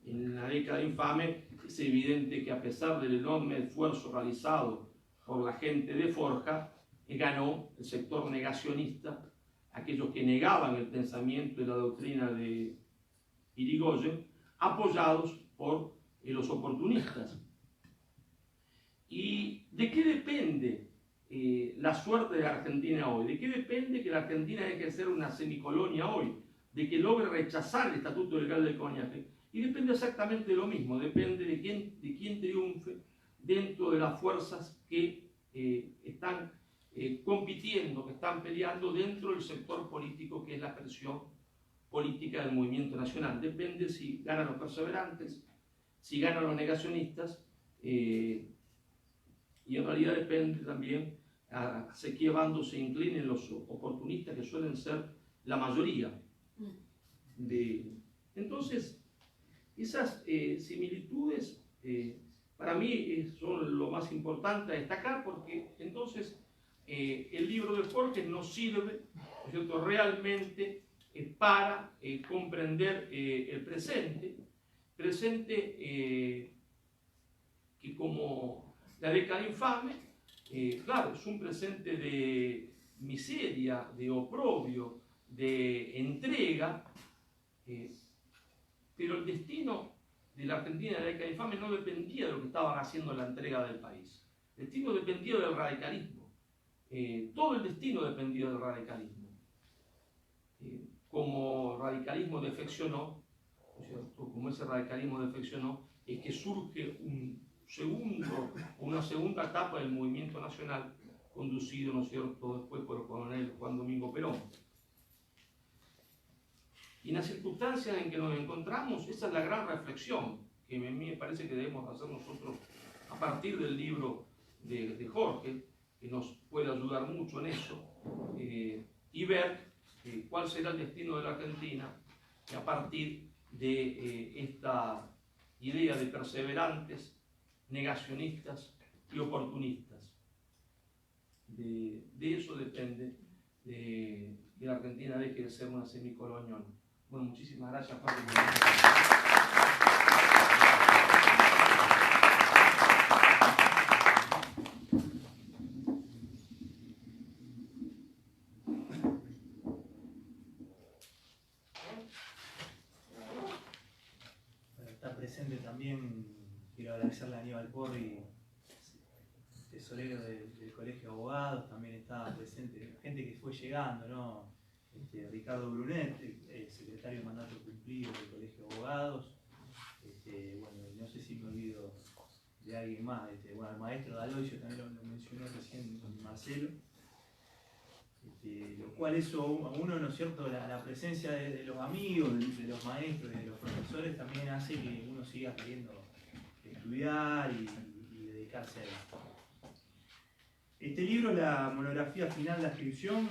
En la década infame es evidente que, a pesar del enorme esfuerzo realizado por la gente de Forja, ganó el sector negacionista, aquellos que negaban el pensamiento y la doctrina de Irigoyen, apoyados por los oportunistas. ¿Y de qué depende la suerte de la Argentina hoy? ¿De qué depende que la Argentina deje de ser una semicolonia hoy? ¿De que logre rechazar el estatuto legal del coloniaje? Y depende exactamente de lo mismo, depende de quién triunfe dentro de las fuerzas que están compitiendo, que están peleando dentro del sector político que es la expresión política del movimiento nacional. Depende si ganan los perseverantes, si ganan los negacionistas, y en realidad depende también hacia qué bando se inclinen los oportunistas, que suelen ser la mayoría. Entonces, esas similitudes para mí son lo más importante a destacar, porque entonces el libro de Jorge nos sirve, ¿no es cierto?, realmente para comprender el presente que, como la década infame, claro, es un presente de miseria, de oprobio, de entrega, pero el destino de la Argentina de la década infame no dependía de lo que estaban haciendo en la entrega del país. El destino dependía del radicalismo. Todo el destino dependía del radicalismo. Como el radicalismo defeccionó, ¿no es cierto?, como ese radicalismo defeccionó, es que surge una segunda etapa del movimiento nacional, conducido, ¿no es cierto?, después por el coronel Juan Domingo Perón. Y en las circunstancias en que nos encontramos, esa es la gran reflexión que a mí me parece que debemos hacer nosotros a partir del libro de Jorge, que nos puede ayudar mucho en eso, y ver cuál será el destino de la Argentina a partir de esta idea de perseverantes, negacionistas y oportunistas. De eso depende que la Argentina deje de ser una semicolonia. Bueno, muchísimas gracias, Pablo. Está presente también, quiero agradecerle a Aníbal Porri, tesorero del Colegio de Abogados, también estaba presente gente que fue llegando, ¿no? Ricardo Brunet, secretario de mandato cumplido del Colegio de Abogados, bueno, no sé si me olvido de alguien más, bueno, el maestro Daloyo también lo mencionó recién Marcelo, lo cual eso a uno, ¿no es cierto?, la presencia de los amigos, de los maestros, de los profesores también hace que uno siga queriendo estudiar y dedicarse a esto. Este libro, la monografía final de la inscripción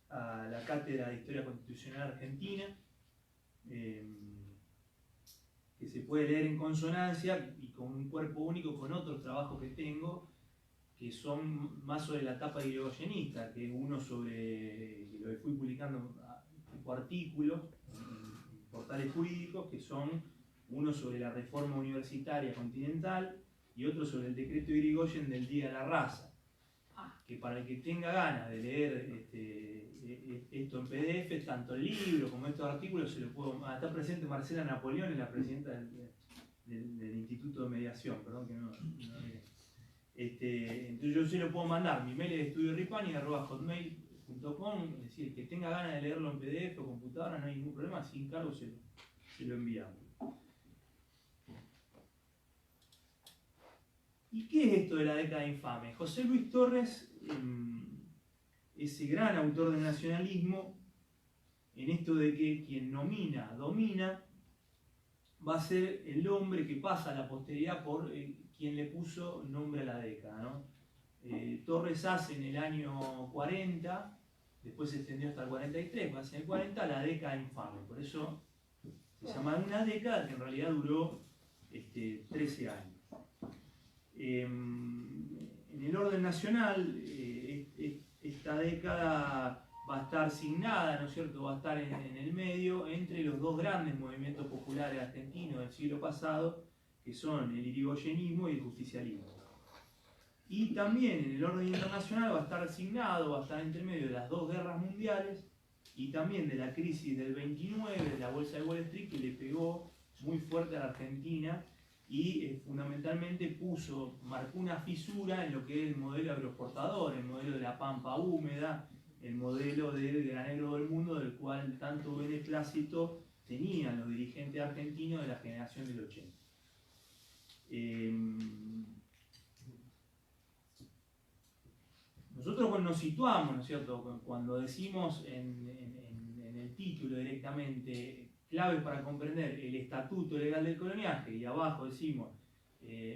a la Cátedra de Historia Constitucional Argentina, que se puede leer en consonancia y con un cuerpo único con otros trabajos que tengo, que son más sobre la etapa irigoyenista, que uno sobre, que lo fui publicando tipo artículos en portales jurídicos, que son uno sobre la reforma universitaria continental y otro sobre el decreto de Irigoyen del Día de la Raza, que para el que tenga ganas de leer esto en PDF, tanto el libro como estos artículos, se lo puedo. Está presente Marcela Napoleón, es la presidenta del Instituto de Mediación, perdón que no entonces yo se lo puedo mandar. Mi mail es estudioripani@hotmail.com, es decir, que tenga ganas de leerlo en PDF o computadora, no hay ningún problema, sin cargo se lo enviamos. ¿Y qué es esto de la década infame? José Luis Torres, ese gran autor del nacionalismo, en esto de que quien nomina, domina, va a ser el hombre que pasa a la posteridad por quien le puso nombre a la década, ¿no? Torres hace en el año 40, después se extendió hasta el 43, va a ser el 40, la década infame. Por eso se llama una década que en realidad duró 13 años. En el orden nacional, esta década va a estar signada, ¿no es cierto?, va a estar en el medio entre los dos grandes movimientos populares argentinos del siglo pasado, que son el irigoyenismo y el justicialismo. Y también en el orden internacional va a estar signado, va a estar entre medio de las dos guerras mundiales y también de la crisis del 29, de la bolsa de Wall Street, que le pegó muy fuerte a la Argentina y fundamentalmente marcó una fisura en lo que es el modelo agroexportador, el modelo de la pampa húmeda, el modelo del granero del mundo, del cual tanto beneplácito tenían los dirigentes argentinos de la generación del 80. Nosotros cuando nos situamos, ¿no es cierto?, cuando decimos en el título directamente claves para comprender el estatuto legal del coloniaje, y abajo decimos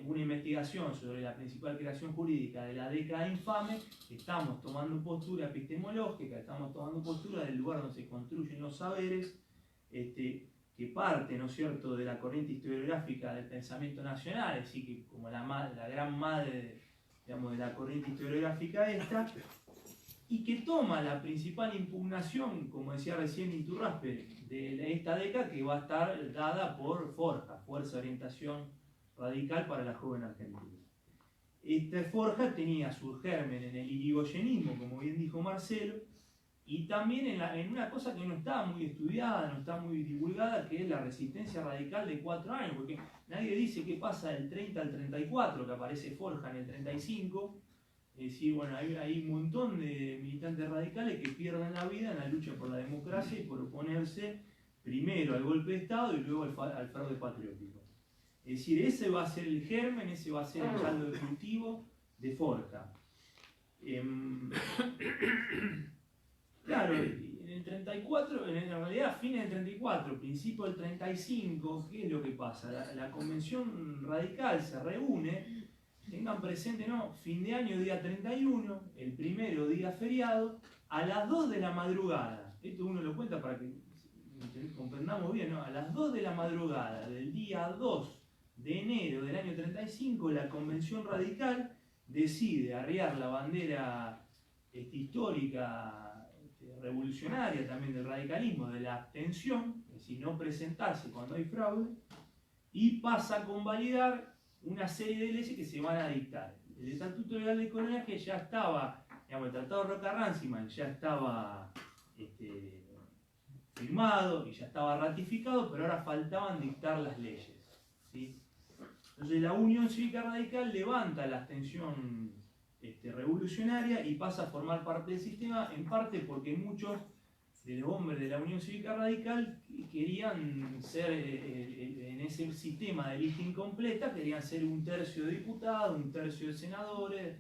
una investigación sobre la principal creación jurídica de la década infame, estamos tomando postura epistemológica, estamos tomando postura del lugar donde se construyen los saberes, que parte, ¿no es cierto?, de la corriente historiográfica del pensamiento nacional, es decir, que como la gran madre, digamos, de la corriente historiográfica esta, y que toma la principal impugnación, como decía recién Iturraspe, de esta década, que va a estar dada por Forja, Fuerza de Orientación Radical para la Joven Argentina. Esta Forja tenía su germen en el irigoyenismo, como bien dijo Marcelo, y también en una cosa que no está muy estudiada, no está muy divulgada, que es la resistencia radical de 4 años, porque nadie dice qué pasa del 30 al 34, que aparece Forja en el 35. Es decir, bueno, hay un montón de militantes radicales que pierden la vida en la lucha por la democracia y por oponerse primero al golpe de Estado y luego al fraude patriótico. Es decir, ese va a ser el germen, ese va a ser el caldo de cultivo de Forja. Claro, en el 34, en realidad fines del 34, principio del 35, ¿qué es lo que pasa? La convención radical se reúne, tengan presente, ¿no?, fin de año, día 31, el primero día feriado, a las 2 de la madrugada. Esto uno lo cuenta para que comprendamos bien, ¿no? A las 2 de la madrugada del día 2 de enero del año 35, la convención radical decide arriar la bandera histórica, revolucionaria también del radicalismo, de la abstención, es decir, no presentarse cuando hay fraude, y pasa a convalidar una serie de leyes que se van a dictar. El Estatuto Legal del Coloniaje ya estaba, digamos, el Tratado de Roca-Ranciman ya estaba firmado y ya estaba ratificado, pero ahora faltaban dictar las leyes, ¿sí? Entonces la Unión Cívica Radical levanta la abstención revolucionaria y pasa a formar parte del sistema, en parte porque muchos de los hombres de la Unión Cívica Radical querían ser, en ese sistema de lista incompleta, querían ser 1/3 de diputados, 1/3 de senadores,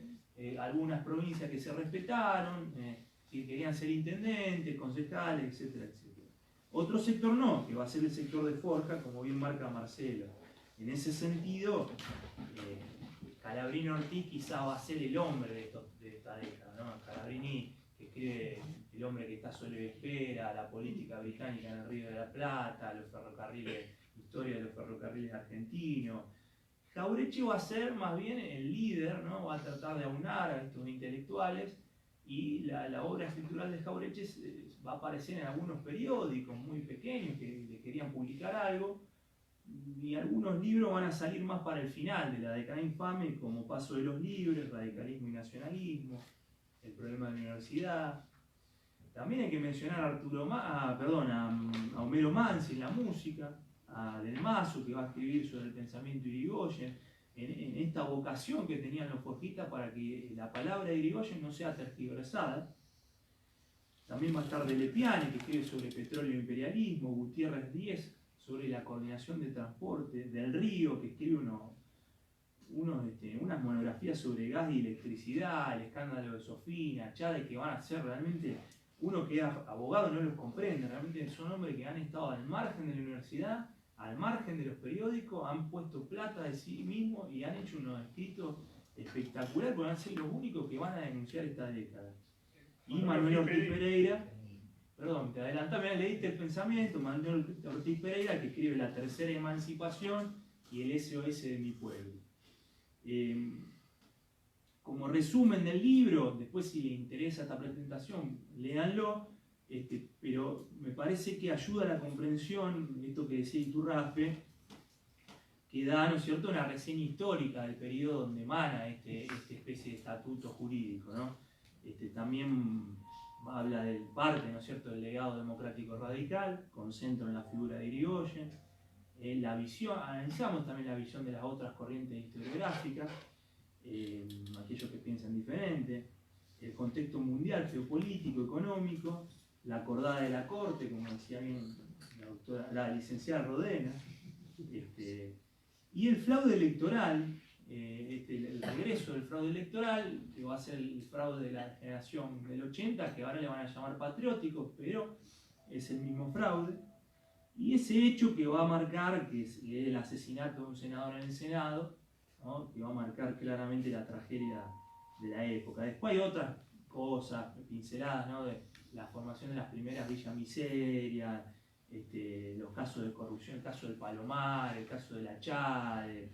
algunas provincias que se respetaron, que querían ser intendentes, concejales, etcétera, etcétera. Otro sector no, que va a ser el sector de Forja, como bien marca Marcelo. En ese sentido, Calabrini Ortiz quizá va a ser el hombre de esta década, ¿no? Calabrini, que escribe El hombre que está solo y espera, la política británica en el Río de la Plata, los ferrocarriles, historia de los ferrocarriles argentinos. Jauretche va a ser más bien el líder, ¿no? Va a tratar de aunar a estos intelectuales, y la obra escritural de Jauretche va a aparecer en algunos periódicos muy pequeños que le querían publicar algo, y algunos libros van a salir más para el final de la década infame, como Paso de los Libres, Radicalismo y Nacionalismo, El problema de la universidad. También hay que mencionar a Homero Manzi en la música, a Del Mazo, que va a escribir sobre el pensamiento Irigoyen, en esta vocación que tenían los forjistas para que la palabra de Irigoyen no sea tergiversada. También va a estar Delepiane, que escribe sobre petróleo e imperialismo, Gutiérrez Díez sobre la coordinación de transporte, Del Río, que escribe unas monografías sobre gas y electricidad, el escándalo de Sofina, Chávez, que van a ser realmente, uno que es abogado no los comprende, realmente son hombres que han estado al margen de la universidad, al margen de los periódicos, han puesto plata de sí mismos y han hecho unos escritos espectaculares, porque van a ser los únicos que van a denunciar esta década. Y Manuel Ortiz Pereira, perdón, te adelantame, leíste el pensamiento, Manuel Ortiz Pereira, que escribe La tercera emancipación y el SOS de mi pueblo. Como resumen del libro, después si les interesa esta presentación, léanlo, pero me parece que ayuda a la comprensión de esto que decía Iturraspe, que da, ¿no es cierto?, una reseña histórica del periodo donde emana esta especie de estatuto jurídico, ¿no? También habla del parte, ¿no es cierto?, del legado democrático radical, con centro en la figura de Irigoyen, la visión, analizamos también la visión de las otras corrientes historiográficas, aquellos que piensan diferente, el contexto mundial, geopolítico, económico, la acordada de la Corte, como decía bien la licenciada Rodena, y el fraude electoral, el regreso del fraude electoral, que va a ser el fraude de la generación del 80, que ahora le van a llamar patrióticos, pero es el mismo fraude, y ese hecho que va a marcar, que es el asesinato de un senador en el Senado, ¿no?, que va a marcar claramente la tragedia de la época. Después hay otras cosas, pinceladas, ¿no?, de la formación de las primeras villas miserias, los casos de corrupción, el caso del Palomar, el caso de la Chade,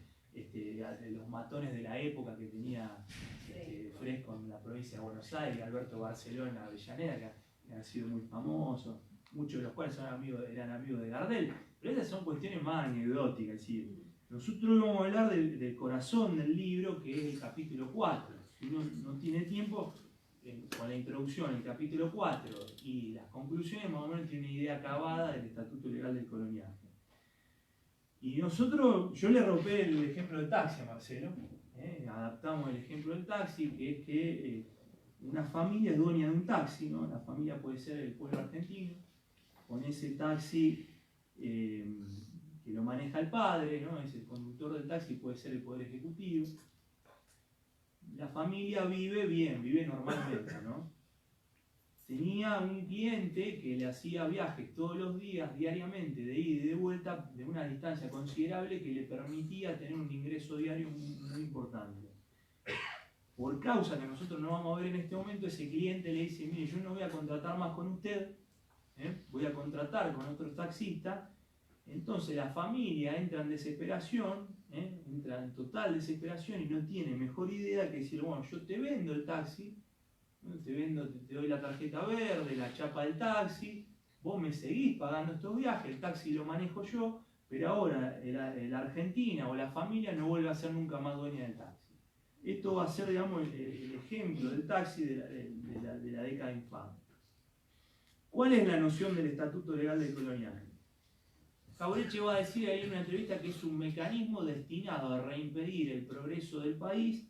los matones de la época que tenía Fresco en la provincia de Buenos Aires, Alberto Barceló en Avellaneda, que han sido muy famosos, muchos de los cuales eran amigos de Gardel, pero esas son cuestiones más anecdóticas. Es decir, nosotros vamos a hablar del corazón del libro, que es el capítulo 4. Si uno no tiene tiempo, con la introducción, el capítulo 4 y las conclusiones, más o menos tiene una idea acabada del Estatuto Legal del Coloniaje. Y nosotros, yo le robé el ejemplo del taxi a Marcelo, adaptamos el ejemplo del taxi, que es que una familia es dueña de un taxi, ¿no? La familia puede ser el pueblo argentino, con ese taxi que lo maneja el padre, ¿no? Es el conductor del taxi, puede ser el Poder Ejecutivo. La familia vive bien, vive normalmente, ¿no? Tenía un cliente que le hacía viajes todos los días, diariamente, de ida y de vuelta, de una distancia considerable que le permitía tener un ingreso diario muy importante. Por causa que nosotros no vamos a ver en este momento, ese cliente le dice: mire, yo no voy a contratar más con usted, voy a contratar con otro taxista. Entonces la familia entra en desesperación, entra en total desesperación y no tiene mejor idea que decir: bueno, yo te vendo el taxi, ¿no? te doy la tarjeta verde, la chapa del taxi, vos me seguís pagando estos viajes, el taxi lo manejo yo, pero ahora la Argentina o la familia no vuelve a ser nunca más dueña del taxi. Esto va a ser, digamos, el ejemplo del taxi de la década infame. ¿Cuál es la noción del Estatuto Legal del Coloniaje? Jauretche va a decir ahí en una entrevista que es un mecanismo destinado a reimpedir el progreso del país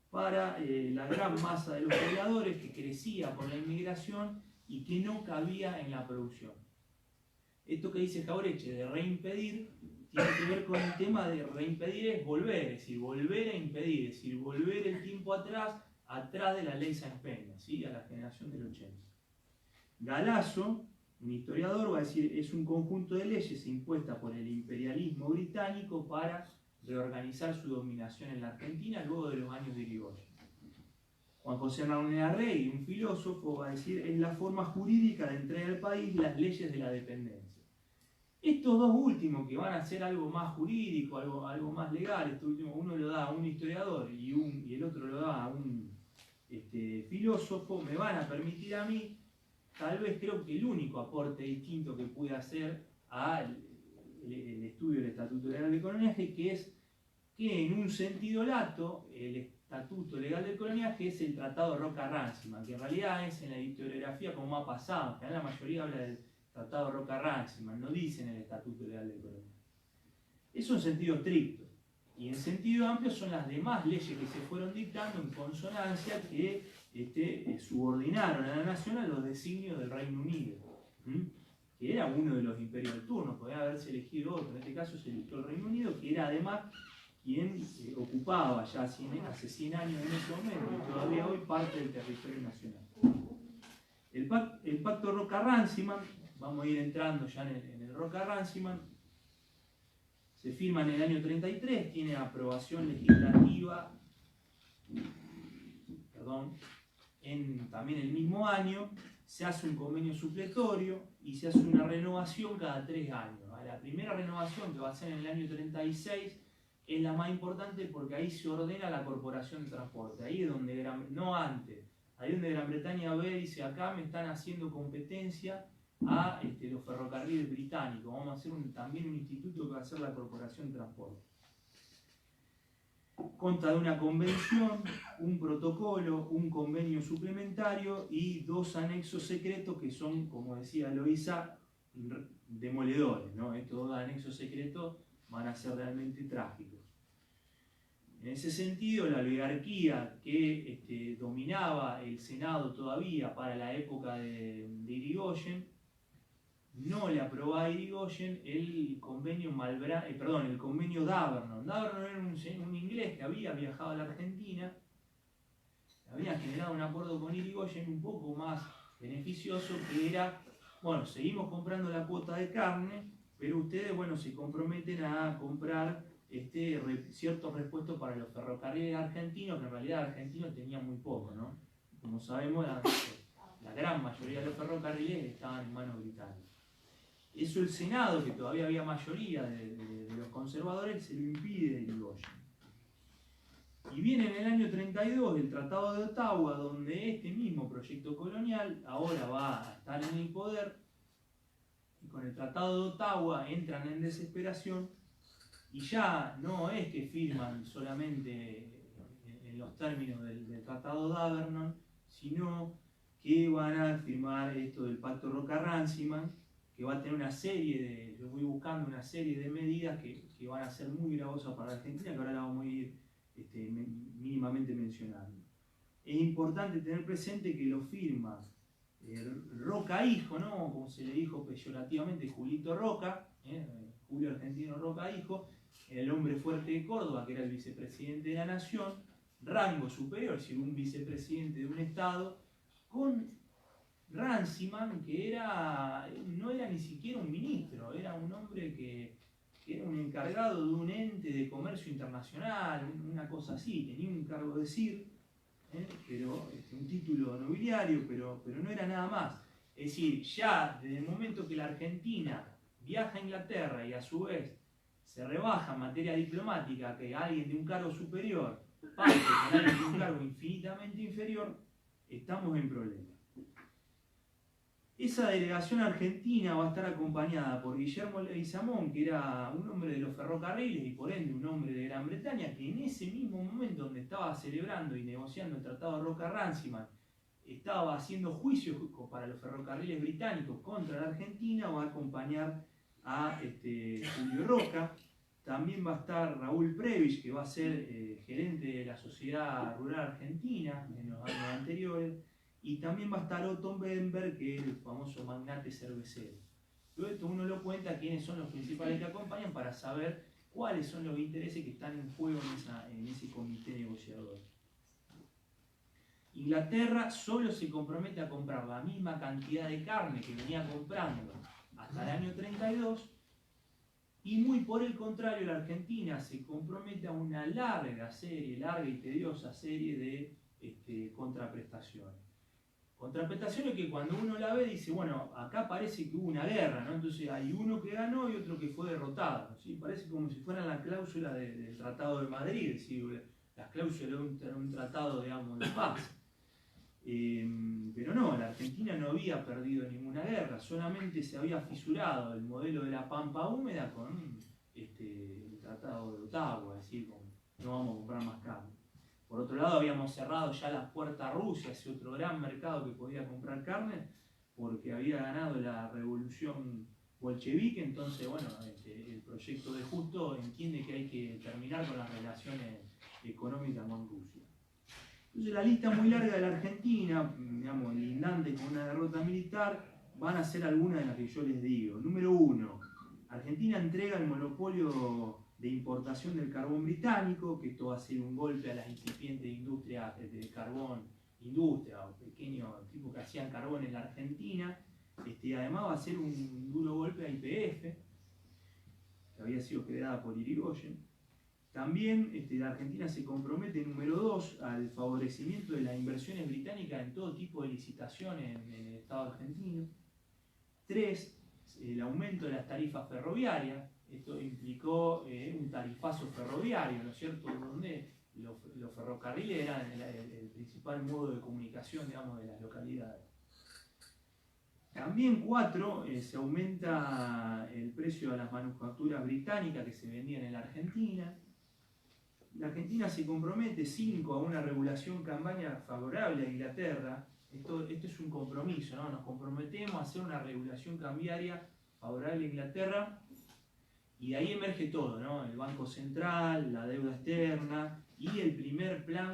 para la gran masa de los pobladores que crecía por la inmigración y que no cabía en la producción. Esto que dice Jauretche de reimpedir tiene que ver con el tema de reimpedir, es volver, es decir, volver a impedir, es decir, volver el tiempo atrás de la ley Sáenz Peña, ¿sí?, a la generación del 80. Galazo, un historiador, va a decir: es un conjunto de leyes impuestas por el imperialismo británico para reorganizar su dominación en la Argentina luego de los años de Irigoyen. Juan José Ramoneda Rey, un filósofo, va a decir: es la forma jurídica de entregar al país las leyes de la dependencia. Estos dos últimos, que van a ser algo más jurídico, algo más legal, este último uno lo da a un historiador y el otro lo da a un filósofo, me van a permitir a mí, tal vez creo que el único aporte distinto que pude hacer al estudio del Estatuto Legal del Coloniaje, que es que en un sentido lato el Estatuto Legal del Coloniaje es el Tratado Roca-Runciman, que en realidad es en la historiografía como ha pasado, que la mayoría habla del Tratado Roca-Runciman, no dicen el Estatuto Legal del Coloniaje. Eso en sentido estricto. Y en sentido amplio son las demás leyes que se fueron dictando en consonancia que subordinaron a la nación a los designios del Reino Unido, que era uno de los imperios del turno, podría haberse elegido otro, en este caso se eligió el Reino Unido, que era además quien ocupaba ya hace 100 años en ese momento y todavía hoy parte del territorio nacional. El pacto Roca-Runciman, vamos a ir entrando ya en el Roca-Runciman, Se firma en el año 33, tiene aprobación legislativa, también el mismo año, se hace un convenio supletorio y se hace una renovación cada 3 años. La primera renovación, que va a ser en el año 36, es la más importante porque ahí se ordena la Corporación de Transporte. Ahí es donde, no antes, ahí es donde Gran Bretaña ve y dice, acá me están haciendo competencia a los ferrocarriles británicos. Vamos a hacer también un instituto que va a ser la Corporación de Transporte. Consta de una convención, un protocolo, un convenio suplementario y 2 anexos secretos que son, como decía Eloísa, demoledores, ¿no? Estos 2 anexos secretos van a ser realmente trágicos. En ese sentido, la oligarquía que dominaba el Senado todavía para la época de Irigoyen, no le aprobó a Irigoyen el convenio el convenio Davernon. Davernon era un inglés que había viajado a la Argentina, había generado un acuerdo con Irigoyen un poco más beneficioso, que era, bueno, seguimos comprando la cuota de carne, pero ustedes, bueno, se comprometen a comprar ciertos repuestos para los ferrocarriles argentinos, que en realidad argentinos tenían muy poco, ¿no? Como sabemos, la gran mayoría de los ferrocarriles estaban en manos británicas. Eso el Senado, que todavía había mayoría de los conservadores, se lo impide a Irigoyen. Y viene en el año 32 el Tratado de Ottawa, donde este mismo proyecto colonial ahora va a estar en el poder, y con el Tratado de Ottawa entran en desesperación, y ya no es que firman solamente en los términos del Tratado de Davernon, sino que van a firmar esto del Pacto Roca-Runciman, que va a tener una serie yo voy buscando una serie de medidas que van a ser muy gravosas para la Argentina, que ahora la vamos a ir mínimamente mencionando. Es importante tener presente que lo firma Roca Hijo, ¿no? Como se le dijo peyorativamente, Julito Roca, Julio Argentino Roca Hijo, el hombre fuerte de Córdoba, que era el vicepresidente de la Nación, rango superior, es decir, un vicepresidente de un Estado, con Runciman, que no era ni siquiera un ministro, era un hombre que era un encargado de un ente de comercio internacional, una cosa así, tenía un cargo de CIR, pero un título nobiliario, pero no era nada más. Es decir, ya desde el momento que la Argentina viaja a Inglaterra y a su vez se rebaja en materia diplomática, que alguien de un cargo superior pase con alguien de un cargo infinitamente inferior, estamos en problemas. Esa delegación argentina va a estar acompañada por Guillermo Leguizamón, que era un hombre de los ferrocarriles y por ende un hombre de Gran Bretaña, que en ese mismo momento donde estaba celebrando y negociando el Tratado de Roca-Runciman, estaba haciendo juicios para los ferrocarriles británicos contra la Argentina, va a acompañar a Julio Roca. También va a estar Raúl Prebisch, que va a ser gerente de la Sociedad Rural Argentina en los años anteriores. Y también va a estar Otto Bemberg, que es el famoso magnate cervecero. Todo esto uno lo cuenta quiénes son los principales que acompañan para saber cuáles son los intereses que están en juego en ese comité negociador. Inglaterra solo se compromete a comprar la misma cantidad de carne que venía comprando hasta el año 32, y muy por el contrario, la Argentina se compromete a una larga y tediosa serie de contraprestaciones. Contraprestaciones que cuando uno la ve dice, bueno, acá parece que hubo una guerra, ¿no? Entonces hay uno que ganó y otro que fue derrotado, ¿sí? Parece como si fuera la cláusula del Tratado de Madrid, es decir, las cláusulas de un tratado, digamos, de paz. Pero no, la Argentina no había perdido ninguna guerra, solamente se había fisurado el modelo de la pampa húmeda con el Tratado de Ottawa, es decir, no vamos a comprar más carne. Por otro lado, habíamos cerrado ya la puerta a Rusia, ese otro gran mercado que podía comprar carne, porque había ganado la revolución bolchevique. Entonces, bueno, el proyecto de Justo entiende que hay que terminar con las relaciones económicas con Rusia. Entonces, la lista muy larga de la Argentina, digamos, lindante con una derrota militar, van a ser algunas de las que yo les digo. Número 1, Argentina entrega el monopolio de importación del carbón británico, que esto va a ser un golpe a las incipientes industrias de carbón, o pequeños tipos que hacían carbón en la Argentina. Además va a ser un duro golpe a YPF. que había sido creada por Irigoyen. También la Argentina se compromete, número 2, al favorecimiento de las inversiones británicas en todo tipo de licitaciones en el Estado argentino. 3, el aumento de las tarifas ferroviarias. Esto implicó un tarifazo ferroviario, ¿no es cierto?, donde los ferrocarriles eran el principal modo de comunicación, digamos, de las localidades. También 4, se aumenta el precio de las manufacturas británicas que se vendían en la Argentina. La Argentina se compromete, 5, a una regulación cambiaria favorable a Inglaterra. Esto es un compromiso, ¿no? Nos comprometemos a hacer una regulación cambiaria favorable a Inglaterra, y de ahí emerge todo, ¿no? El Banco Central, la deuda externa y el primer plan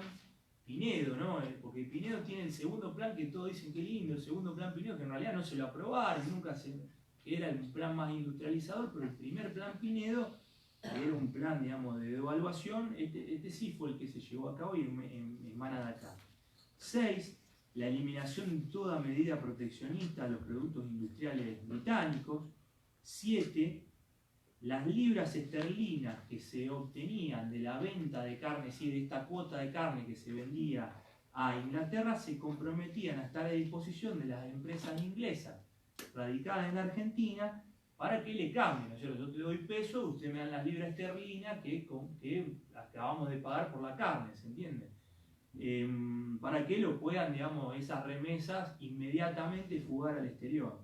Pinedo, ¿no? Porque Pinedo tiene el segundo plan que todos dicen que lindo, el segundo plan Pinedo, que en realidad no se lo aprobaron, era el plan más industrializador, pero el primer plan Pinedo, que era un plan, digamos, de devaluación, este sí fue el que se llevó a cabo y emana de acá. 6, la eliminación de toda medida proteccionista a los productos industriales británicos. 7, las libras esterlinas que se obtenían de la venta de carne, es decir, de esta cuota de carne que se vendía a Inglaterra, se comprometían a estar a disposición de las empresas inglesas radicadas en la Argentina para que le cambien, ¿no es cierto? Yo te doy peso, usted me dan las libras esterlinas que acabamos de pagar por la carne, ¿se entiende? Para que lo puedan, digamos, esas remesas inmediatamente fugar al exterior.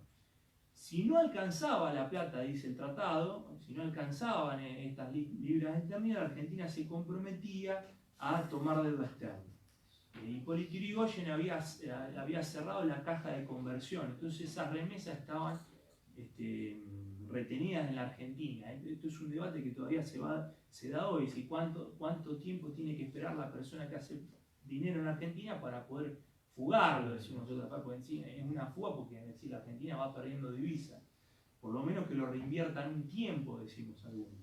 Si no alcanzaba la plata, dice el tratado, si no alcanzaban estas libras esterlinas, la Argentina se comprometía a tomar deuda externa. Hipólito Yrigoyen había cerrado la caja de conversión, entonces esas remesas estaban retenidas en la Argentina. Esto es un debate que todavía se da hoy, si cuánto tiempo tiene que esperar la persona que hace dinero en la Argentina para poder fugarlo, decimos nosotros acá, porque es una fuga porque la Argentina va perdiendo divisa. Por lo menos que lo reinviertan un tiempo, decimos algunos.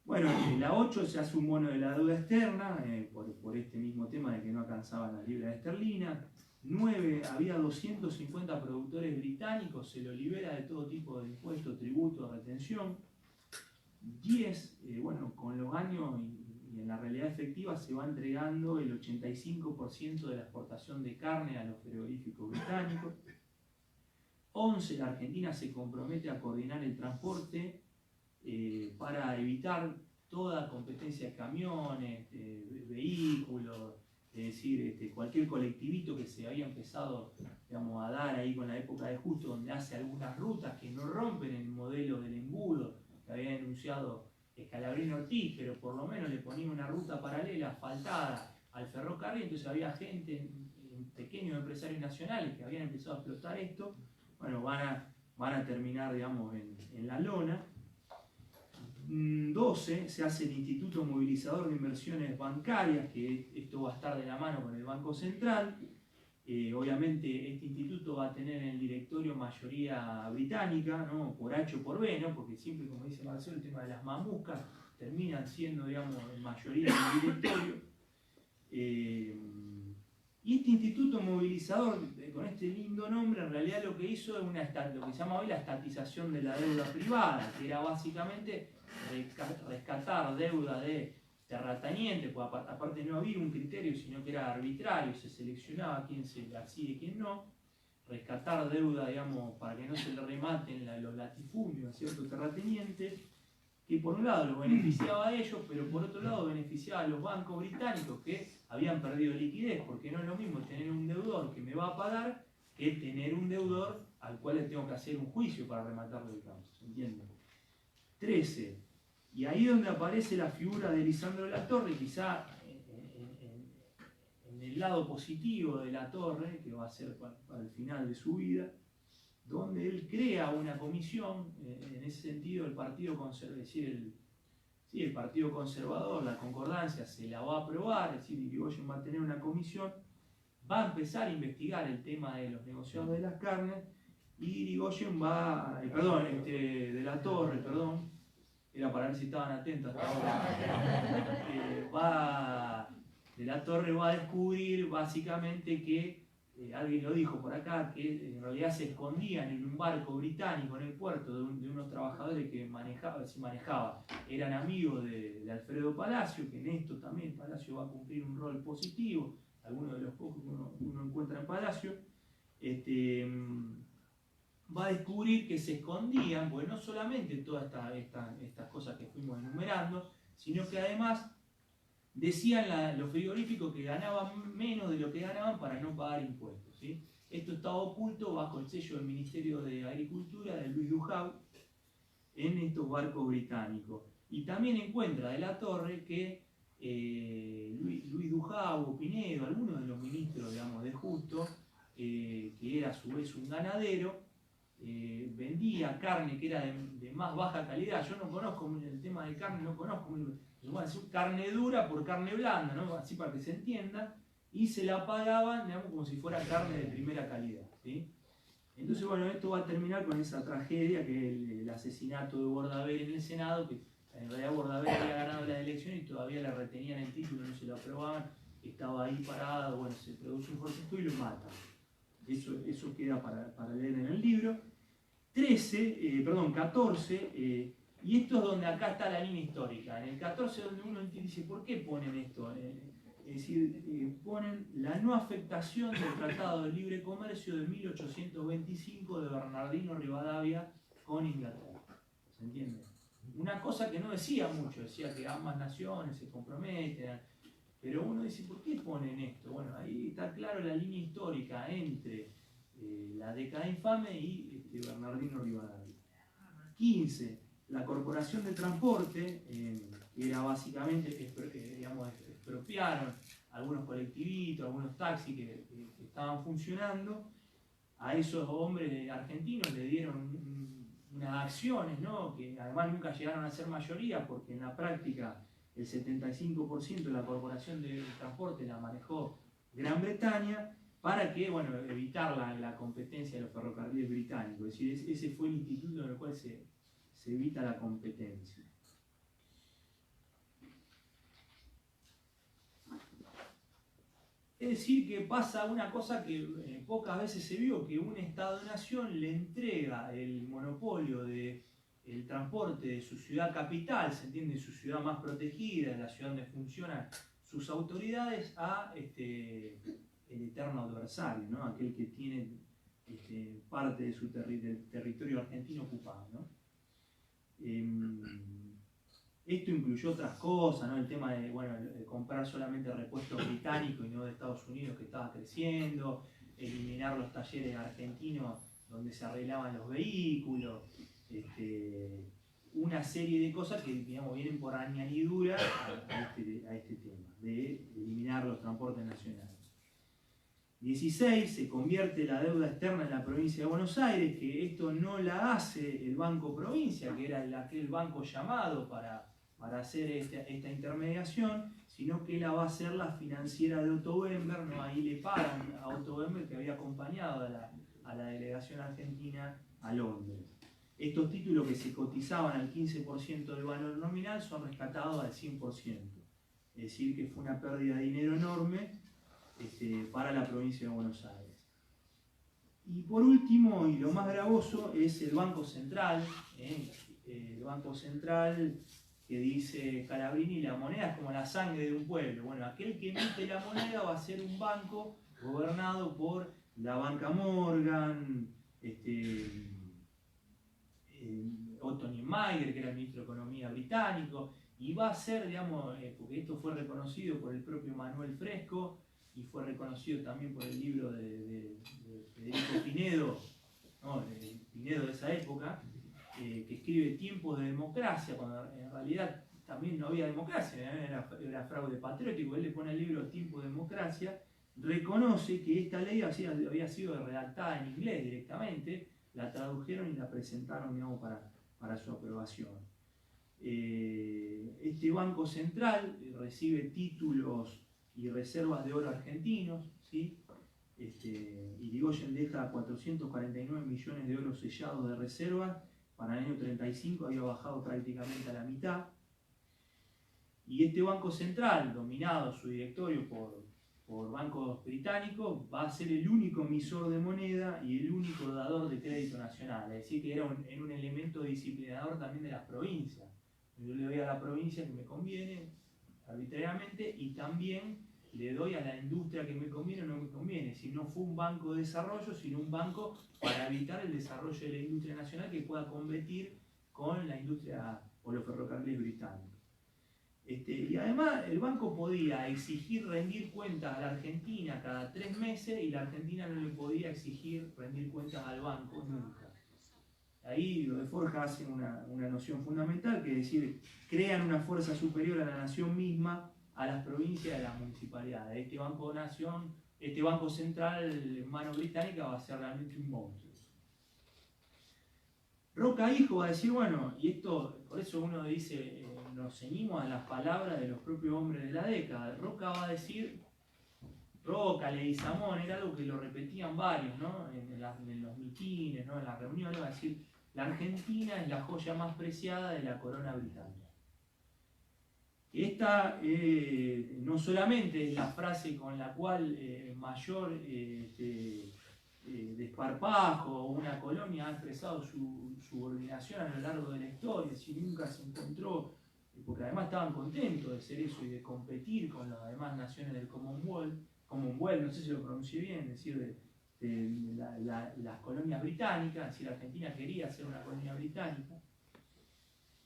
Bueno, la 8 se hace un bono de la deuda externa, por este mismo tema de que no alcanzaban las libras esterlinas. 9, había 250 productores británicos, se lo libera de todo tipo de impuestos, tributos, retención. 10, bueno, con los años y en la realidad efectiva se va entregando el 85% de la exportación de carne a los frigoríficos británicos. 11, la Argentina se compromete a coordinar el transporte para evitar toda competencia de camiones, vehículos, es decir, cualquier colectivito que se había empezado, digamos, a dar ahí con la época de Justo, donde hace algunas rutas que no rompen el modelo del embudo que había denunciado Scalabrini Ortiz, pero por lo menos le ponía una ruta paralela, asfaltada al ferrocarril. Entonces había gente, pequeños empresarios nacionales que habían empezado a explotar esto. Bueno, van a terminar, digamos, en la lona. 12, se hace el Instituto Movilizador de Inversiones Bancarias, que esto va a estar de la mano con el Banco Central. Obviamente este instituto va a tener en el directorio mayoría británica, ¿no? Por H o por B, ¿no? Porque siempre, como dice Marcelo, el tema de las mamuscas terminan siendo, digamos, en mayoría en el directorio. Y este instituto movilizador, con este lindo nombre, en realidad lo que hizo es lo que se llama hoy la estatización de la deuda privada, que era básicamente rescatar deuda de terratenientes, pues aparte no había un criterio, sino que era arbitrario, se seleccionaba quién se la hacía y quién no, rescatar deuda, digamos, para que no se le rematen los latifundios a ciertos terratenientes, que por un lado los beneficiaba a ellos, pero por otro lado beneficiaba a los bancos británicos que habían perdido liquidez, porque no es lo mismo tener un deudor que me va a pagar que tener un deudor al cual le tengo que hacer un juicio para rematarle el campo, ¿se entiende? 13. Y ahí donde aparece la figura de Lisandro de la Torre, quizá en el lado positivo de la Torre, que va a ser para el final de su vida, donde él crea una comisión, en ese sentido el Partido Conservador, es decir, el Partido Conservador, la concordancia se la va a aprobar, es decir, Irigoyen va a tener una comisión, va a empezar a investigar el tema de los negociados de las carnes, y Irigoyen va, de la Torre, era para ver si estaban atentos hasta ahora, de la Torre va a descubrir básicamente que alguien lo dijo por acá, que en realidad se escondían en un barco británico en el puerto de unos trabajadores que manejaba. Eran amigos de Alfredo Palacio, que en esto también Palacio va a cumplir un rol positivo, algunos de los pocos que uno encuentra en Palacio. Va a descubrir que se escondían, porque no solamente todas estas cosas que fuimos enumerando, sino que además decían los frigoríficos que ganaban menos de lo que ganaban para no pagar impuestos, ¿sí? Esto estaba oculto bajo el sello del Ministerio de Agricultura de Luis Duhau en estos barcos británicos. Y también encuentra de la Torre que Luis Duhau o Pinedo, algunos de los ministros, digamos, de Justo, que era a su vez un ganadero, vendía carne que era de más baja calidad. Yo no conozco el tema de carne, no conozco, carne dura por carne blanda, ¿no? Así para que se entienda, y se la pagaban, digamos, como si fuera carne de primera calidad, ¿sí? Entonces, bueno, esto va a terminar con esa tragedia que es el asesinato de Bordaberry en el Senado, que en realidad Bordaberry había ganado las elecciones y todavía le retenían el título, no se lo aprobaban, estaba ahí parado, bueno, se produce un forcejeo y lo matan. Eso queda para leer en el libro. 14, y esto es donde acá está la línea histórica. En el 14 donde uno dice, ¿por qué ponen esto? Es decir, ponen la no afectación del Tratado de Libre Comercio de 1825 de Bernardino Rivadavia con Inglaterra. ¿Se entiende? Una cosa que no decía mucho, decía que ambas naciones se comprometen, pero uno dice, ¿por qué ponen esto? Bueno, ahí está claro la línea histórica entre la década infame y Bernardino Rivadavia. 15. La Corporación de Transporte, que era básicamente, digamos, expropiaron algunos colectivitos, algunos taxis que estaban funcionando. A esos hombres argentinos le dieron unas acciones, ¿no? Que además nunca llegaron a ser mayoría, porque en la práctica el 75% de la Corporación de Transporte la manejó Gran Bretaña, para que, bueno, evitar la competencia de los ferrocarriles británicos. Es decir, ese fue el instituto en el cual se evita la competencia. Es decir, que pasa una cosa que pocas veces se vio, que un Estado-nación le entrega el monopolio del transporte de su ciudad capital, se entiende, su ciudad más protegida, la ciudad donde funcionan sus autoridades, a el eterno adversario, ¿no? Aquel que tiene parte de su del territorio argentino ocupado, ¿no? Esto incluyó otras cosas, ¿no? El tema de, bueno, comprar solamente repuestos británicos y no de Estados Unidos, que estaba creciendo, eliminar los talleres argentinos donde se arreglaban los vehículos, una serie de cosas que, digamos, vienen por añadidura a este tema, de eliminar los transportes nacionales. 16. Se convierte la deuda externa en la provincia de Buenos Aires, que esto no la hace el Banco Provincia, que era aquel banco llamado para hacer esta intermediación, sino que la va a hacer la financiera de Otto Bember, ¿no? Ahí le pagan a Otto Bember, que había acompañado a la delegación argentina a Londres. Estos títulos que se cotizaban al 15% del valor nominal son rescatados al 100%. Es decir, que fue una pérdida de dinero enorme para la provincia de Buenos Aires. Y por último, y lo más gravoso, es el Banco Central. El Banco Central, que dice Calabrini, la moneda es como la sangre de un pueblo. Bueno, aquel que emite la moneda va a ser un banco gobernado por la Banca Morgan, Otto Niemeyer, que era el ministro de Economía británico, y va a ser, digamos, porque esto fue reconocido por el propio Manuel Fresco, y fue reconocido también por el libro de Federico Pinedo, ¿no? Pinedo de esa época, que escribe Tiempos de Democracia, cuando en realidad también no había democracia, era fraude patriótico. Él le pone el libro Tiempos de Democracia, reconoce que esta ley había sido redactada en inglés directamente, la tradujeron y la presentaron, digamos, para su aprobación. Este Banco Central recibe títulos y reservas de oro argentinos, ¿sí? Irigoyen deja 449 millones de euros sellados de reservas. Para el año 35 había bajado prácticamente a la mitad. Y este Banco Central, dominado su directorio por por bancos británicos, va a ser el único emisor de moneda y el único dador de crédito nacional. Es decir, que era un elemento disciplinador también de las provincias. Yo le doy a la provincia que me conviene arbitrariamente y también le doy a la industria que me conviene o no me conviene. Si no fue un banco de desarrollo, sino un banco para evitar el desarrollo de la industria nacional que pueda competir con la industria o los ferrocarriles británicos. Y además el banco podía exigir rendir cuentas a la Argentina cada 3 meses y la Argentina no le podía exigir rendir cuentas al banco nunca. Ahí lo de Forja hace una noción fundamental, que es decir, crean una fuerza superior a la nación misma, a las provincias y a las municipalidades. Este banco central en mano británica va a ser realmente un monstruo. Roca hijo va a decir, bueno, y esto, por eso uno dice, nos ceñimos a las palabras de los propios hombres de la década. Roca va a decir, Roca, Leguizamón, era algo que lo repetían varios, ¿no? En los mitines, ¿no? En las reuniones, va a decir, la Argentina es la joya más preciada de la corona británica. Esta no solamente es la frase con la cual mayor desparpajo o una colonia ha expresado su subordinación a lo largo de la historia, si nunca se encontró, porque además estaban contentos de ser eso y de competir con las demás naciones del Commonwealth, no sé si lo pronuncié bien, es decir, las colonias británicas, es decir, Argentina quería ser una colonia británica,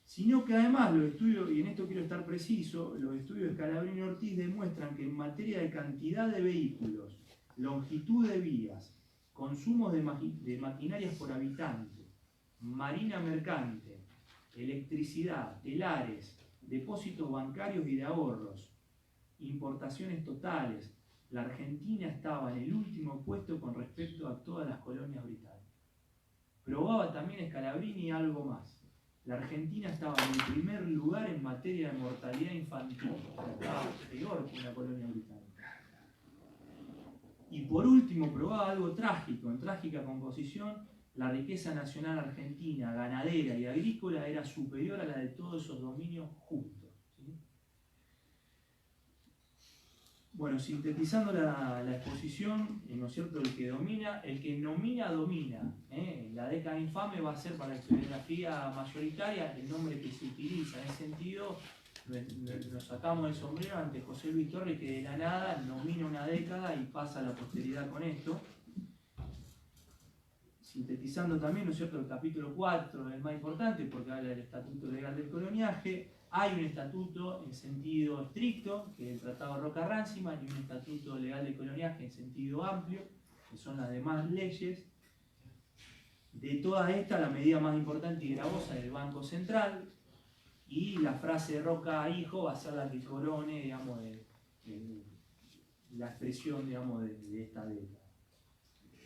sino que además los estudios, y en esto quiero estar preciso, los estudios de Scalabrini y Ortiz demuestran que en materia de cantidad de vehículos, longitud de vías, consumos de maquinarias por habitante, marina mercante, electricidad, telares, depósitos bancarios y de ahorros, importaciones totales, la Argentina estaba en el último puesto con respecto a todas las colonias británicas. Probaba también Scalabrini algo más. La Argentina estaba en el primer lugar en materia de mortalidad infantil, estaba peor que una colonia británica. Y por último, probaba algo trágico, en trágica composición, la riqueza nacional argentina, ganadera y agrícola, era superior a la de todos esos dominios juntos. ¿Sí? Bueno, sintetizando la exposición, ¿no es cierto? El que nomina, domina. La década infame va a ser para la historiografía mayoritaria el nombre que se utiliza. En ese sentido, nos sacamos el sombrero ante José Luis Torres, que de la nada nomina una década y pasa a la posteridad con esto. Sintetizando también, ¿no es cierto?, el capítulo 4 es el más importante porque habla del Estatuto Legal del Coloniaje. Hay un estatuto en sentido estricto, que es el Tratado Roca-Ranciman, y un estatuto legal del coloniaje en sentido amplio, que son las demás leyes. De todas estas, la medida más importante y gravosa es el Banco Central, y la frase de Roca hijo va a ser la que corone, digamos, la expresión, digamos, de esta década.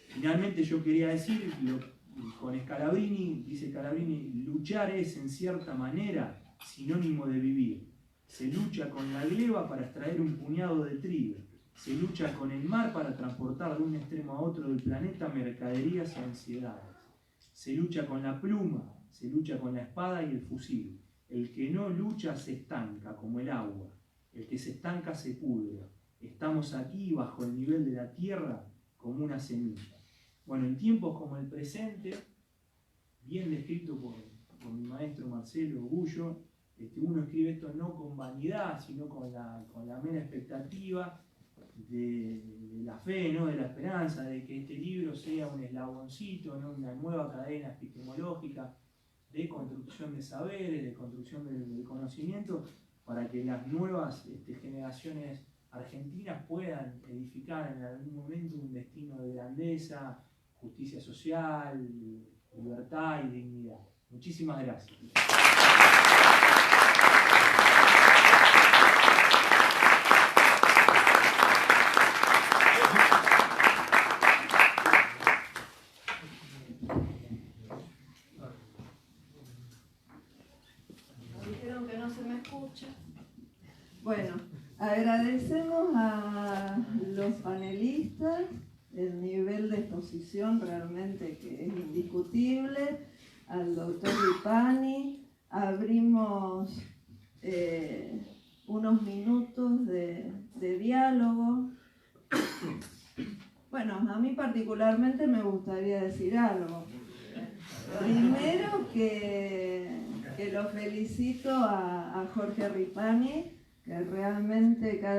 Finalmente yo quería decir, con Scalabrini, dice Scalabrini, luchar es en cierta manera sinónimo de vivir. Se lucha con la gleba para extraer un puñado de trigo. Se lucha con el mar para transportar de un extremo a otro del planeta mercaderías y ansiedades. Se lucha con la pluma, se lucha con la espada y el fusil. El que no lucha se estanca, como el agua. El que se estanca se pudre. Estamos aquí, bajo el nivel de la tierra, como una semilla. Bueno, en tiempos como el presente, bien descrito por mi maestro Marcelo Gullo, uno escribe esto no con vanidad, sino con la mera expectativa de la fe, ¿no?, de la esperanza, de que este libro sea un eslaboncito, ¿no?, una nueva cadena epistemológica de construcción de saberes, de construcción del conocimiento, para que las nuevas generaciones argentinas puedan edificar en algún momento un destino de grandeza, justicia social, libertad y dignidad. Muchísimas gracias. Dijeron que no se me escucha. Bueno, agradecemos a los panelistas el nivel de exposición realmente que es indiscutible, al doctor Lipani. Abrimos unos minutos de diálogo. Bueno, a mí particularmente me gustaría decir algo. Primero que lo felicito a Jorge Ripani, que realmente cada